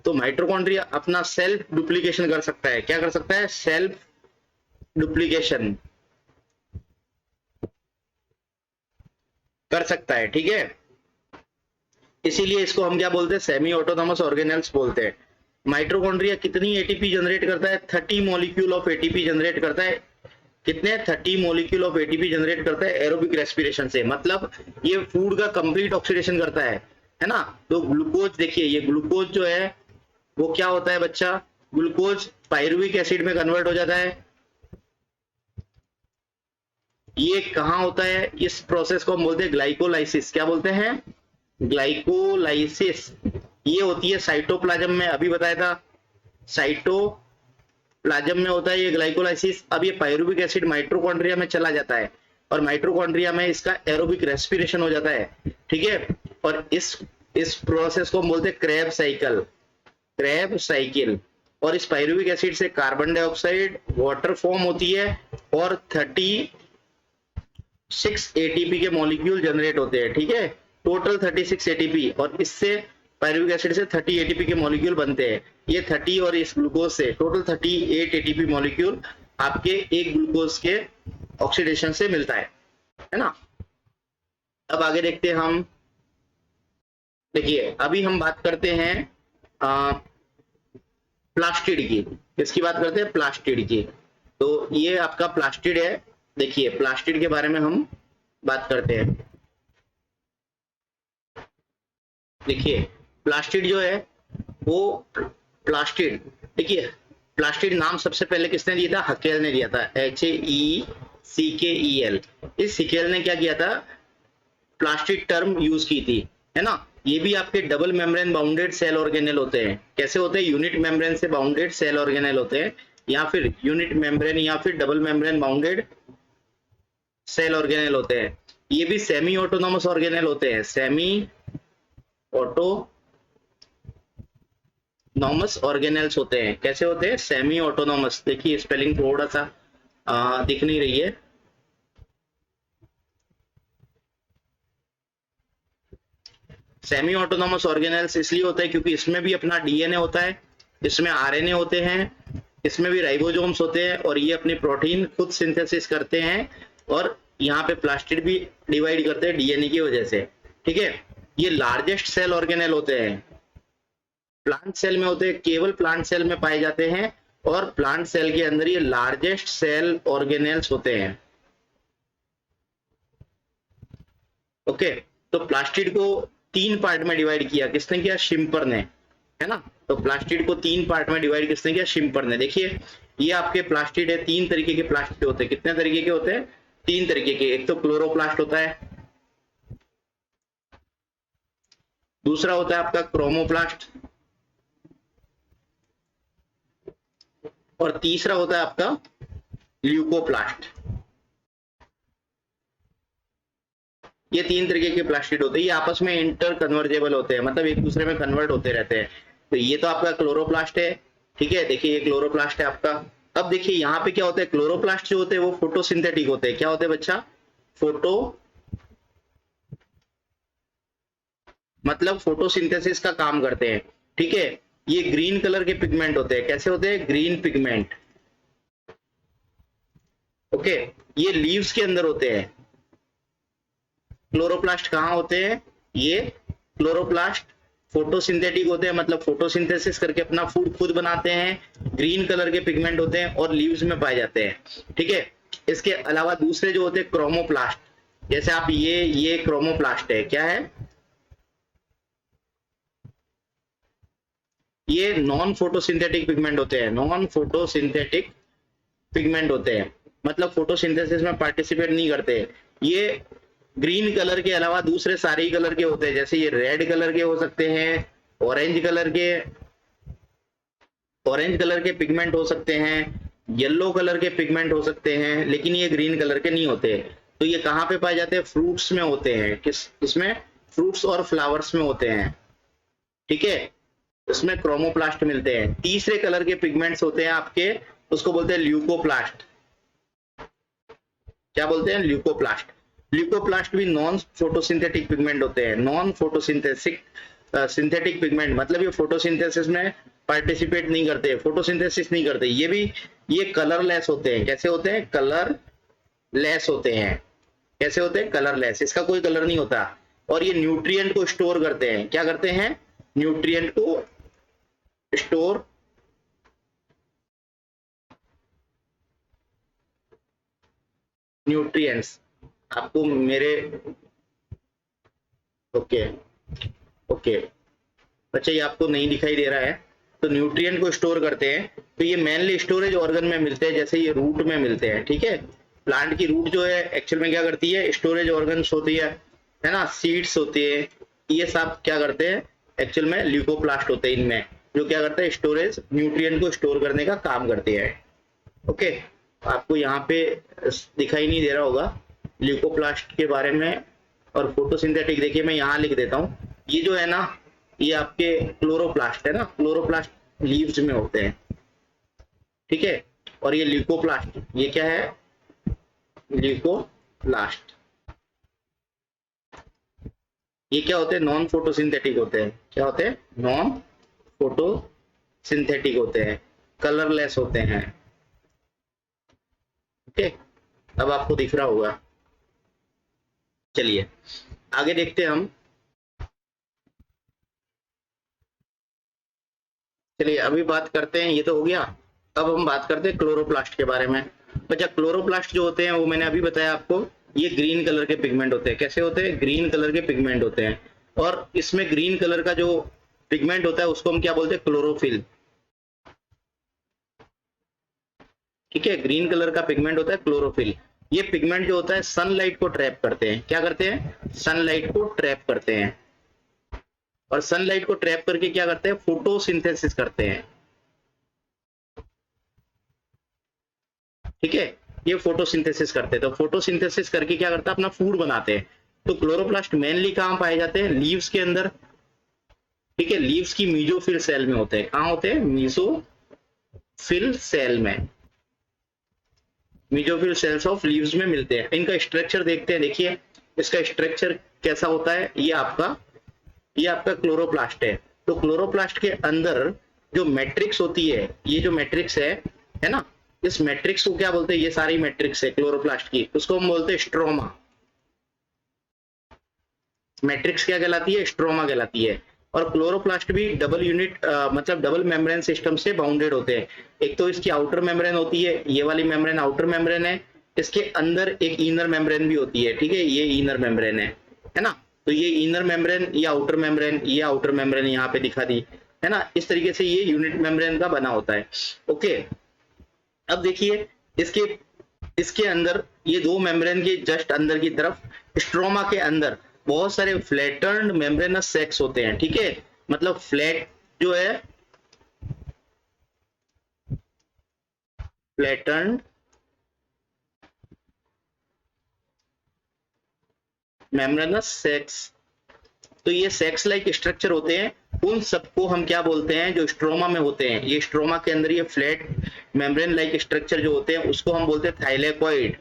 तो माइटोकॉन्ड्रिया अपना सेल्फ डुप्लीकेशन कर सकता है। क्या कर सकता है, सेल्फ डुप्लीकेशन कर सकता है। ठीक है, इसीलिए इसको हम क्या बोलते हैं, सेमी ऑटोनॉमस ऑर्गेनेल्स बोलते हैं। माइटोकॉन्ड्रिया कितनी एटीपी जनरेट करता है, 30 मॉलिक्यूल ऑफ एटीपी जनरेट करता है। कितने, 30 मॉलिक्यूल ऑफ एटीपी जनरेट करता है एरोबिक रेस्पिरेशन से, मतलब ये फूड का कंप्लीट ऑक्सीडेशन करता है ना। तो ग्लूकोज, देखिए ये ग्लूकोज जो है वो क्या होता है बच्चा, ग्लूकोज पायरुविक एसिड में कन्वर्ट हो जाता है। ये कहाँ होता है, इस प्रोसेस को हम बोलते हैं ग्लाइकोलाइसिस। क्या बोलते हैं, ग्लाइकोलाइसिस। ये होती है साइटोप्लाज्म में, अभी बताया था साइटोप्लाज्म में होता है ये ग्लाइकोलाइसिस। अब ये पायरुविक एसिड माइटोकॉन्ड्रिया में चला जाता है और माइटोकॉन्ड्रिया में इसका एरोबिक रेस्पिरेशन हो जाता है। ठीक है, और इस प्रोसेस को हम बोलते हैं क्रेब साइकिल, क्रेब साइकिल। और इस पायरुविक एसिड से कार्बन डाइऑक्साइड वाटर फॉर्म होती है और 36 एटीपी के मॉलिक्यूल जनरेट होते हैं। ठीक है, टोटल 36 एटीपी, और इससे पायरुविक एसिड से 30 एटीपी के मॉलिक्यूल बनते हैं। ये 30 और इस ग्लूकोज से टोटल 38 एटीपी मॉलिक्यूल आपके एक ग्लूकोज के ऑक्सीडेशन से मिलता है ना। अब आगे देखते हैं हम, देखिए अभी हम बात करते हैं प्लास्टिड की। किसकी बात करते हैं, प्लास्टिड की। तो ये आपका प्लास्टिड है, देखिए प्लास्टिड के बारे में हम बात करते हैं। देखिए प्लास्टिड जो है वो प्लास्टिड, देखिए प्लास्टिड नाम सबसे पहले किसने दिया था, हकेल ने दिया था, HECKEL। इस हिकेल ने क्या किया था, प्लास्टिड टर्म यूज की थी, है ना। ये भी आपके double membrane bounded cell organelle होते हैं। कैसे होते हैं, यूनिट मेम्ब्रेन से बाउंडेड सेल ऑर्गेनेल होते हैं, या फिर यूनिट मेम्ब्रेन या फिर double membrane bounded cell organelle होते हैं। ये भी सेमी ऑटोनॉमस ऑर्गेनेल होते हैं, सेमी ऑटोनॉमस ऑर्गेनेल्स होते हैं। कैसे होते हैं, सेमी ऑटोनॉमस। देखिए स्पेलिंग थोड़ा सा दिख नहीं रही है, सेमी ऑटोनॉमस ऑर्गेनेल्स इसलिए होता है क्योंकि इसमें भी अपना डीएनए होता है, इसमें आरएनए होते हैं, इसमें भी राइबोसोम्स होते हैं, और ये अपनी प्रोटीन खुद सिंथेसिस करते हैं, और यहाँ पे प्लास्टिड भी डिवाइड करते हैं डीएनए की वजह से। ठीक है, ये लार्जेस्ट सेल ऑर्गेनेल होते हैं, प्लांट सेल में होते हैं, केवल प्लांट सेल में पाए जाते हैं, और प्लांट सेल के अंदर ये लार्जेस्ट सेल ऑर्गेनेल्स होते हैं। ओके, तो प्लास्टिड को 3 पार्ट में डिवाइड किया, किसने किया, शिम्पर ने, है ना। तो प्लास्टिड को 3 पार्ट में डिवाइड किसने किया, शिम्पर ने। देखिए ये आपके प्लास्टिड है, 3 तरीके के प्लास्टिड होते हैं। कितने तरीके के होते हैं, 3 तरीके के। एक तो क्लोरोप्लास्ट होता है, दूसरा होता है आपका क्रोमोप्लास्ट, और तीसरा होता है आपका ल्यूकोप्लास्ट। ये 3 तरीके के प्लास्टिड होते हैं, ये आपस में इंटर कन्वर्जेबल होते हैं, मतलब एक दूसरे में कन्वर्ट होते रहते हैं। तो ये तो आपका क्लोरोप्लास्ट है। ठीक है, देखिए ये क्लोरोप्लास्ट है आपका। अब देखिए यहाँ पे क्या होता है, क्लोरोप्लास्ट जो होते हैं वो फोटोसिंथेटिक होते हैं। क्या होते हैं बच्चा, फोटो मतलब फोटोसिंथेसिस का काम करते हैं। ठीक है, ये ग्रीन कलर के पिगमेंट होते हैं। कैसे होते हैं? Green pigment. ओके, ये लीव्स के अंदर होते हैं। क्लोरोप्लास्ट कहाँ होते हैं? ये क्लोरोप्लास्ट फोटोसिंथेटिक होते हैं, मतलब फोटोसिंथेसिस करके अपना फूड खुद बनाते हैं। ग्रीन कलर के पिगमेंट होते हैं और लीव्स में पाए जाते हैं। ठीक है, इसके अलावा दूसरे जो होते हैं क्रोमोप्लास्ट, जैसे आप ये क्रोमोप्लास्ट है। क्या है? ये नॉन फोटोसिंथेटिक पिगमेंट होते हैं। नॉन फोटोसिंथेटिक पिगमेंट होते हैं, मतलब फोटोसिंथेसिस में पार्टिसिपेट नहीं करते। ये ग्रीन कलर के अलावा दूसरे सारे ही कलर के होते हैं, जैसे ये रेड कलर के हो सकते हैं, ऑरेंज कलर के पिगमेंट हो सकते हैं, येलो कलर के पिगमेंट हो सकते हैं, लेकिन ये ग्रीन कलर के नहीं होते। तो ये कहाँ पे पाए जाते हैं? फ्रूट्स में होते हैं। किसमें? फ्रूट्स और फ्लावर्स में होते हैं। ठीक है, उसमें क्रोमोप्लास्ट मिलते हैं। तीसरे कलर के पिगमेंट्स होते हैं आपके, उसको बोलते हैं ल्यूकोप्लास्ट। क्या बोलते हैं? ल्यूकोप्लास्ट। ल्यूकोप्लास्ट भी नॉन फोटोसिंथेटिक पिगमेंट होते हैं। नॉन फोटोसिंथेसिक सिंथेटिक पिगमेंट, मतलब ये फोटोसिंथेसिस में पार्टिसिपेट नहीं करते, फोटोसिंथेसिस नहीं करते। ये कलरलेस होते हैं। कैसे होते हैं? कलरलेस होते हैं। कैसे होते हैं? कलरलेस, इसका कोई कलर नहीं होता। और ये न्यूट्रिएंट को स्टोर करते हैं। क्या करते हैं? न्यूट्रिएंट को स्टोर न्यूट्रिएंट्स आपको मेरे ओके ओके, अच्छा ये आपको नहीं दिखाई दे रहा है, तो न्यूट्रिएंट को स्टोर करते हैं। तो ये मेनली स्टोरेज ऑर्गन में मिलते हैं, जैसे ये रूट में मिलते हैं। ठीक है, प्लांट की रूट जो है एक्चुअल में क्या करती है? स्टोरेज ऑर्गन्स होती है ना, सीड्स होती है, ये सब क्या करते हैं? एक्चुअल में ल्यूकोप्लास्ट होते हैं इनमें, जो क्या करते हैं? स्टोरेज, न्यूट्रिएंट को स्टोर करने का काम करते हैं। ओके, आपको यहाँ पे दिखाई नहीं दे रहा होगा ल्यूकोप्लास्ट के बारे में। और फोटोसिंथेटिक देखिए, मैं यहाँ लिख देता हूँ। ये जो है ना, ये आपके क्लोरोप्लास्ट है ना, क्लोरोप्लास्ट लीव्स में होते हैं। ठीक है, और ये ल्यूकोप्लास्ट, ये क्या है? ल्यूकोप्लास्ट। ये क्या होते हैं? नॉन फोटोसिंथेटिक होते हैं। क्या होते हैं? नॉन फोटोसिंथेटिक होते हैं, कलरलेस होते हैं। ओके, अब आपको दिख रहा होगा। चलिए आगे देखते हैं हम। चलिए अभी बात करते हैं, ये तो हो गया। अब हम बात करते हैं क्लोरोप्लास्ट के बारे में। अच्छा, क्लोरोप्लास्ट जो होते हैं वो मैंने अभी बताया आपको, ये ग्रीन कलर के पिगमेंट होते हैं। कैसे होते हैं? ग्रीन कलर के पिगमेंट होते हैं। और इसमें ग्रीन कलर का जो पिगमेंट होता है उसको हम क्या बोलते हैं? क्लोरोफिल। ठीक है, ग्रीन कलर का पिगमेंट होता है क्लोरोफिल। ये पिगमेंट जो होता है सनलाइट को ट्रैप करते हैं। क्या करते हैं? सनलाइट को ट्रैप करते हैं। और सनलाइट को ट्रैप करके क्या करते हैं? फोटोसिंथेसिस करते हैं। ठीक है, ये फोटोसिंथेसिस करते हैं। तो फोटोसिंथेसिस करके क्या करता है? अपना फूड बनाते हैं। तो क्लोरोप्लास्ट मेनली कहां पाए जाते हैं? लीव्स के अंदर। ठीक है, लीव्स की मीजोफिल सेल में होते हैं। कहां होते हैं? मीजोफिल सेल में, मीजोफिल सेल्स ऑफ लीव्स में मिलते हैं। इनका स्ट्रक्चर देखते हैं। देखिए इसका स्ट्रक्चर कैसा होता है। ये आपका क्लोरोप्लास्ट है। तो क्लोरोप्लास्ट के अंदर जो मैट्रिक्स होती है, ये जो मैट्रिक्स है ना, इस मैट्रिक्स को क्या बोलते हैं? ये सारी मैट्रिक्स है क्लोरोप्लास्ट की, उसको हम बोलते हैं स्ट्रोमा। मैट्रिक्स क्या कहलाती है? स्ट्रोमा कहलाती है। और क्लोरोप्लास्ट भी डबल यूनिट मतलब डबल मेम्ब्रेन सिस्टम से बाउंडेड होते हैं। एक तो इसकी आउटर मेम्ब्रेन होती है, ये वाली मेम्ब्रेन आउटर मेम्ब्रेन है। इसके अंदर एक इनर मेम्ब्रेन भी होती है। ठीक है, ये इनर मेम्ब्रेन है ना। तो ये इनर मेम्ब्रेन, ये आउटर मेम्ब्रेन, ये आउटर मेम्ब्रेन यहाँ पे दिखा दी है ना। इस तरीके से ये यूनिट मेम्ब्रेन का बना होता है। ओके, अब देखिए इसके इसके अंदर ये दो मेम्ब्रेन के जस्ट अंदर की तरफ स्ट्रोमा के अंदर बहुत सारे फ्लैटर्ड मेम्ब्रेनस सैक्स होते हैं। ठीक है, मतलब फ्लैट जो है, फ्लैटर्ड मेम्ब्रेनस सैक्स। तो ये सेक्स लाइक स्ट्रक्चर होते हैं। उन सबको हम क्या बोलते हैं? जो स्ट्रोमा में होते हैं, ये स्ट्रोमा के अंदर ये फ्लैट मेम्ब्रेन लाइक स्ट्रक्चर जो होते हैं उसको हम बोलते हैं थाइलेकोइड।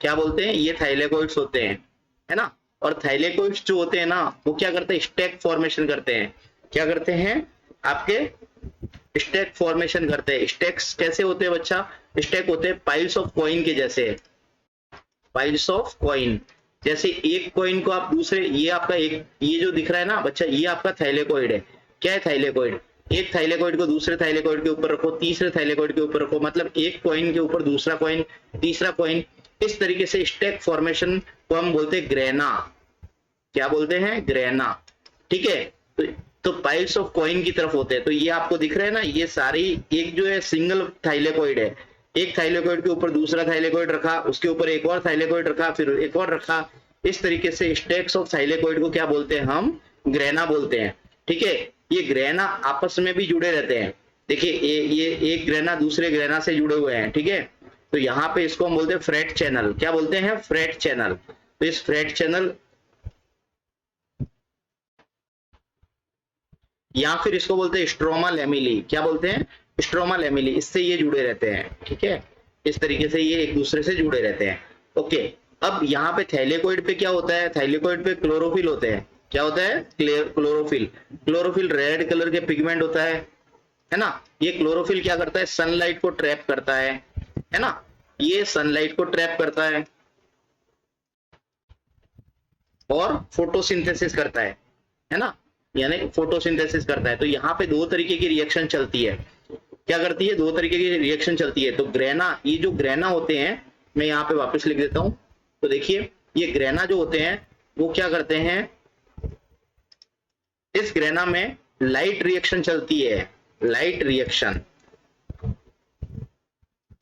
क्या बोलते हैं? ये थाइलेकोइड्स होते हैं, है ना। और थाइलेकोइड्स जो होते हैं ना वो क्या करते हैं, स्टैक फॉर्मेशन करते हैं। क्या करते हैं आपके, स्टैक फॉर्मेशन करते हैं। स्टैक्स कैसे होते हैं बच्चा, स्टैक होते हैं पाइल्स ऑफ कॉइन के जैसे, पाइल्स ऑफ कॉइन। जैसे एक कॉइन को आप दूसरे, ये आपका एक, ये जो दिख रहा है ना बच्चा, ये आपका थाइलेकोइड है। क्या है थाइलेकोइड, एक थाइलेकोइड को दूसरे थाइलेकोइड के ऊपर रखो, तीसरे थाइलेकोइड के ऊपर रखो, मतलब एक कॉइन के ऊपर दूसरा कॉइन, तीसरा कॉइन, इस तरीके से स्टैक फॉर्मेशन को हम बोलते हैं ग्रेना। क्या बोलते हैं, ग्रेना। ठीक है, तो पाइल्स ऑफ कॉइन की तरफ होते हैं। तो ये आपको दिख रहा है ना, ये सारी एक जो है सिंगल थाइलेकोइड है, एक थाइलेकोइड के ऊपर दूसरा थाइलेकोइड रखा, उसके ऊपर एक और थाइलेकोइड रखा, फिर एक और रखा, इस तरीके से स्टैक्स ऑफ थाइलेकोइड को क्या बोलते हैं, हम ग्रेना बोलते हैं। ठीक है, ये ग्रेना आपस में भी जुड़े रहते हैं। देखिए ये एक ग्रेना दूसरे ग्रेना से जुड़े हुए हैं। ठीक है, तो यहाँ पे इसको हम बोलते हैं फ्रेट चैनल। क्या बोलते हैं, फ्रेट चैनल। तो इस फ्रेट चैनल, या फिर इसको बोलते हैं स्ट्रोमा लेमिली। क्या बोलते हैं, स्ट्रोमा लेमिली, इससे ये जुड़े रहते हैं। ठीक है, इस तरीके से ये एक दूसरे से जुड़े रहते हैं। ओके, अब यहाँ पे थाइलेकोइड पे क्या होता है, थाइलेकोइड पे क्लोरोफिल होते हैं। क्या होता है, क्लोरोफिल। क्लोरोफिल रेड कलर के पिगमेंट होता है ना। ये क्लोरोफिल क्या करता है, सनलाइट को ट्रैप करता है ना, ये सनलाइट को ट्रैप करता है और फोटोसिंथेसिस करता है ना, यानी फोटोसिंथेसिस करता है। तो यहाँ पे दो तरीके की रिएक्शन चलती है। क्या करती है, दो तरीके की रिएक्शन चलती है। तो ग्रेना, ये जो ग्रेना होते हैं, मैं यहाँ पे वापस लिख देता हूं। तो देखिए ये ग्रेना जो होते हैं वो क्या करते हैं, इस ग्रेना में लाइट रिएक्शन चलती है, लाइट रिएक्शन,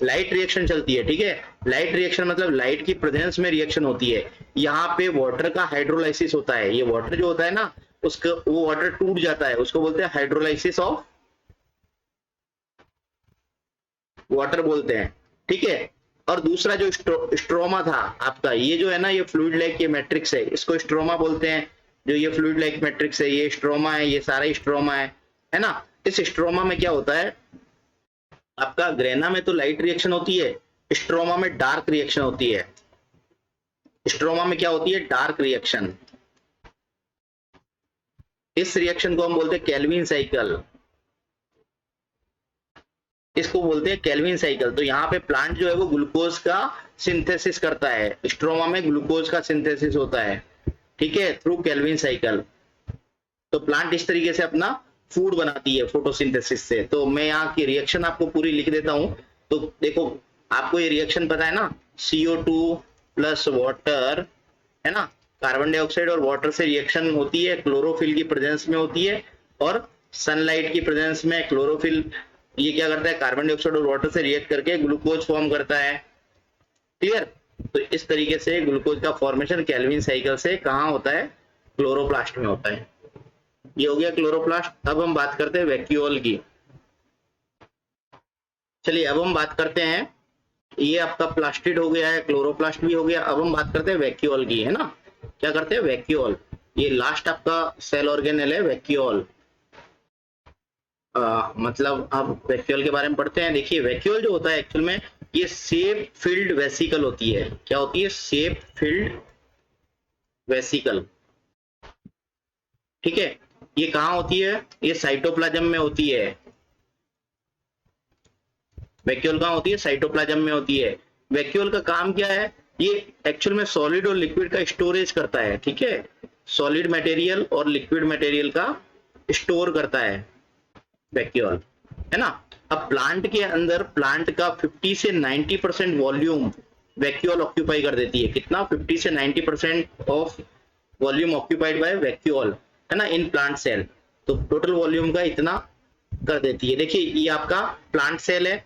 लाइट रिएक्शन चलती है। ठीक है, लाइट रिएक्शन मतलब लाइट की प्रेजेंस में रिएक्शन होती है। यहाँ पे वाटर का हाइड्रोलाइसिस होता है। ये वाटर जो होता है ना, उसका वो वाटर टूट जाता है, उसको बोलते हैं हाइड्रोलाइसिस ऑफ वाटर बोलते हैं। ठीक है, और दूसरा जो स्ट्रोमा था आपका, ये जो है ना, ये फ्लूइड लाइक ये मैट्रिक्स है, इसको स्ट्रोमा बोलते हैं। जो ये फ्लूइड लाइक मैट्रिक्स है, ये स्ट्रोमा है, ये सारा स्ट्रोमा है ना। इस स्ट्रोमा में क्या होता है आपका, ग्रेना में तो लाइट रिएक्शन होती है, स्ट्रोमा में डार्क रिएक्शन होती है। स्ट्रोमा में क्या होती है, डार्क रिएक्शन। इस रिएक्शन को हम बोलते हैं केल्विन साइकिल, इसको बोलते हैं केल्विन साइकिल। तो यहाँ पे प्लांट जो है वो ग्लूकोज का सिंथेसिस करता है, स्ट्रोमा में ग्लूकोज का सिंथेसिस होता है। ठीक है, थ्रू केल्विन साइकिल। तो प्लांट इस तरीके से अपना फूड बनाती है फोटोसिंथेसिस से। तो मैं यहाँ की रिएक्शन आपको पूरी लिख देता हूँ। तो देखो आपको ये रिएक्शन पता है ना, CO2 प्लस वाटर, है ना, कार्बन डाइऑक्साइड और वाटर से रिएक्शन होती है, क्लोरोफिल की प्रेजेंस में होती है, और सनलाइट की प्रेजेंस में क्लोरोफिल ये क्या करता है, कार्बन डाइऑक्साइड और वाटर से रिएक्ट करके ग्लूकोज फॉर्म करता है। क्लियर। तो इस तरीके से ग्लूकोज का फॉर्मेशन केल्विन साइकिल से कहाँ होता है, क्लोरोप्लास्ट में होता है। ये हो गया क्लोरोप्लास्ट। अब हम बात करते हैं वैक्यूल की। चलिए अब हम बात करते हैं, ये आपका प्लास्टिड हो गया है, क्लोरोप्लास्ट भी हो गया। अब हम बात करते हैं वैक्यूल की, है ना। क्या करते हैं, वैक्यूल। ये लास्ट आपका सेल ऑर्गेनेल है वैक्यूल। मतलब अब वैक्यूल के बारे में पढ़ते हैं। देखिए वैक्यूल जो होता है एक्चुअल में ये सेप फिल्ड वेसिकल होती है। क्या होती है, सेप फिल्ड वेसिकल। ठीक है, ये कहाँ होती है, ये साइटोप्लाज्म में होती है। वैक्यूल कहाँ होती है, साइटोप्लाज्म में होती है। वैक्यूल का काम क्या है, ये एक्चुअल में सॉलिड और लिक्विड का स्टोरेज करता है। ठीक है, सॉलिड मटेरियल और लिक्विड मटेरियल का स्टोर करता है वैक्यूल, है ना। अब प्लांट के अंदर प्लांट का 50 से 90% वॉल्यूम वैक्यूल ऑक्यूपाई कर देती है। कितना, 50 से 90% of volume occupied by vacuole, है ना, इन प्लांट सेल। तो टोटल वॉल्यूम का इतना कर देती है। देखिए ये आपका प्लांट सेल है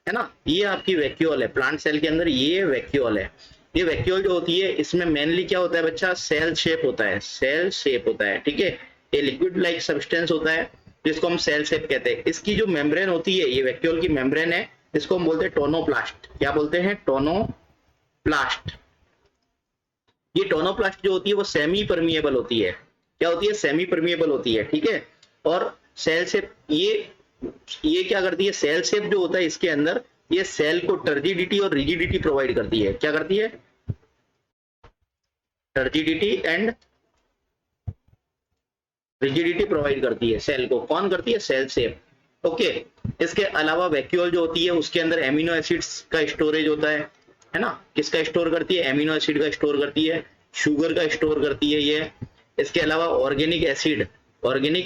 ना, ये आपकी वैक्यूल है। प्लांट सेल के अंदर ये वैक्यूल है। ये वैक्यूल जो होती है इसमें मेनली क्या होता है बच्चा, सेल शेप होता है, सेल शेप होता है। ठीक है, ये लिक्विड लाइक सब्सटेंस होता है जिसको हम सेल शेप कहते हैं। इसकी जो मेम्ब्रेन होती है, ये वैक्यूल की मेम्ब्रेन है, इसको हम बोलते हैं टोनोप्लास्ट। क्या बोलते हैं, टोनोप्लास्ट। ये टोनोप्लास्ट जो होती है वो सेमी परमिएबल होती है। क्या होती है, सेमी परमिएबल होती है। ठीक है, और सेल शेप ये क्या करती है, सेल शेप जो होता है इसके अंदर ये सेल को टर्जिडिटी और रिजिडिटी प्रोवाइड करती है। क्या करती है, टर्जिडिटी एंड रिजिडिटी प्रोवाइड करती है सेल को। कौन करती है? Cell shape. ओके, इसके अलावा वैक्यूल जो होती है उसके अंदर एमिनो एसिड्स का स्टोरेज होता है ना। किसका स्टोर करती है? एमिनो एसिड का स्टोर करती है, शुगर का स्टोर करती है ये। इसके अलावा ऑर्गेनिक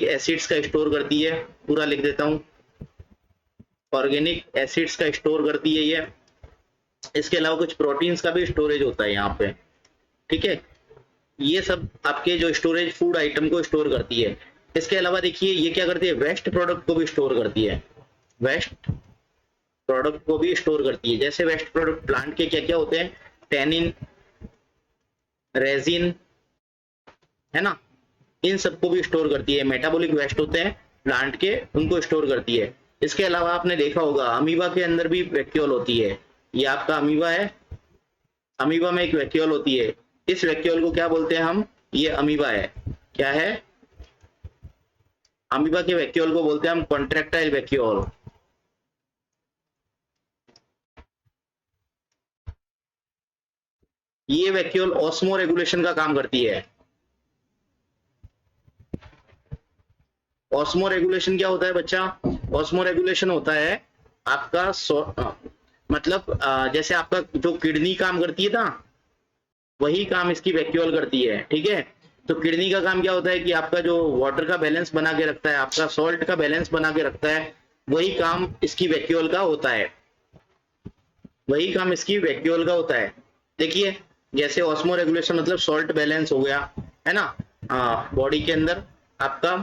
एसिड्स का स्टोर करती है, पूरा लिख देता हूं, ऑर्गेनिक एसिड्स का स्टोर करती है ये। इसके अलावा कुछ प्रोटीन्स का भी स्टोरेज होता है यहाँ पे, ठीक है। ये सब आपके जो स्टोरेज फूड आइटम को स्टोर करती है। इसके अलावा देखिए ये क्या करती है? वेस्ट प्रोडक्ट को भी स्टोर करती है, वेस्ट प्रोडक्ट को भी स्टोर करती है। जैसे वेस्ट प्रोडक्ट प्लांट के क्या क्या होते हैं? टेनिन, रेजिन, है ना, इन सबको भी स्टोर करती है। मेटाबॉलिक वेस्ट होते हैं प्लांट के, उनको स्टोर करती है। इसके अलावा आपने देखा होगा अमीबा के अंदर भी वैक्यूल होती है। ये आपका अमीबा है, अमीबा में एक वैक्यूल होती है। इस वैक्यूल को क्या बोलते हैं हम? ये अमीबा है। क्या है? अमीबा के वैक्यूल को बोलते हैं हम कॉन्ट्रैक्टाइल वैक्यूल। ये वैक्यूल ऑस्मो रेगुलेशन का काम करती है। ऑस्मो रेगुलेशन क्या होता है बच्चा? ऑस्मो रेगुलेशन होता है आपका मतलब जैसे आपका जो किडनी काम करती है ना, वही काम इसकी वैक्यूल करती है, ठीक है। तो किडनी का काम क्या होता है कि आपका जो वाटर का बैलेंस बना के रखता है, आपका सॉल्ट का बैलेंस बना के रखता है, वही काम इसकी वैक्यूल का होता है, वही काम इसकी वैक्यूल का होता है। देखिए जैसे ऑस्मो रेगुलेशन मतलब सॉल्ट बैलेंस हो गया, है ना, बॉडी के अंदर आपका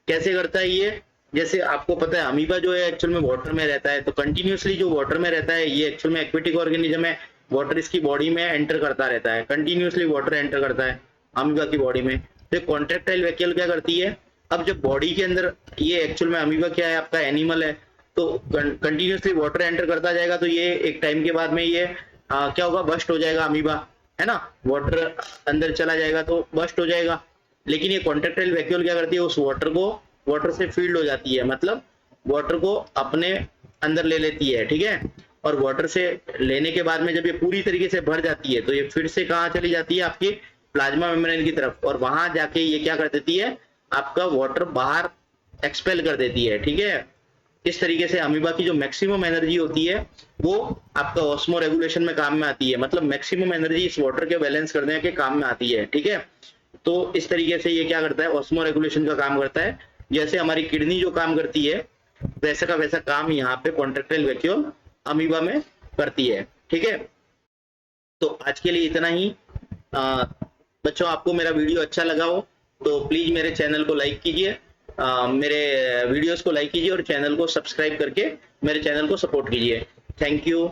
कैसे करता है ये? जैसे आपको पता है अमीबा जो है एक्चुअल में वाटर में रहता है, तो कंटिन्यूसली जो वाटर में रहता है ये एक्चुअल में एक्वेटिक ऑर्गेनिज्म है। वाटर इसकी बॉडी में एंटर करता रहता है, कंटिन्यूसली वाटर एंटर करता है अमीबा की बॉडी में। तो कॉन्ट्रैक्टाइल वैक्यूल क्या करती है? अब जब बॉडी के अंदर ये एक्चुअल में अमीबा क्या है? आपका एनिमल है, तो कंटिन्यूसली वाटर एंटर करता जाएगा, तो ये एक टाइम के बाद में ये क्या होगा? बस्ट हो जाएगा अमीबा, है ना, वाटर अंदर चला जाएगा तो बस्ट हो जाएगा। लेकिन ये कॉन्ट्रैक्टाइल वैक्यूल क्या करती है? उस वाटर को वाटर से फील्ड हो जाती है, मतलब वाटर को अपने अंदर ले लेती है, ठीक है। और वाटर से लेने के बाद में जब ये पूरी तरीके से भर जाती है तो ये फिर से कहाँ चली जाती है? आपकी प्लाज्मा मेम्ब्रेन की तरफ, और वहां जाके ये क्या कर देती है? आपका वाटर बाहर एक्सपेल कर देती है, ठीक है। इस तरीके से अमीबा की जो मैक्सिमम एनर्जी होती है वो आपका ऑस्मो रेगुलेशन में काम में आती है, मतलब मैक्सिमम एनर्जी इस वाटर के बैलेंस करने के काम में आती है, ठीक है। तो इस तरीके से ये क्या करता है? ऑस्मो रेगुलेशन का काम करता है। जैसे हमारी किडनी जो काम करती है वैसा का वैसा काम यहाँ पे कॉन्ट्रैक्टाइल वैक्यूल अमीबा में करती है, ठीक है। तो आज के लिए इतना ही। बच्चों आपको मेरा वीडियो अच्छा लगा हो तो प्लीज मेरे चैनल को लाइक कीजिए, मेरे वीडियोस को लाइक कीजिए और चैनल को सब्सक्राइब करके मेरे चैनल को सपोर्ट कीजिए। Thank you.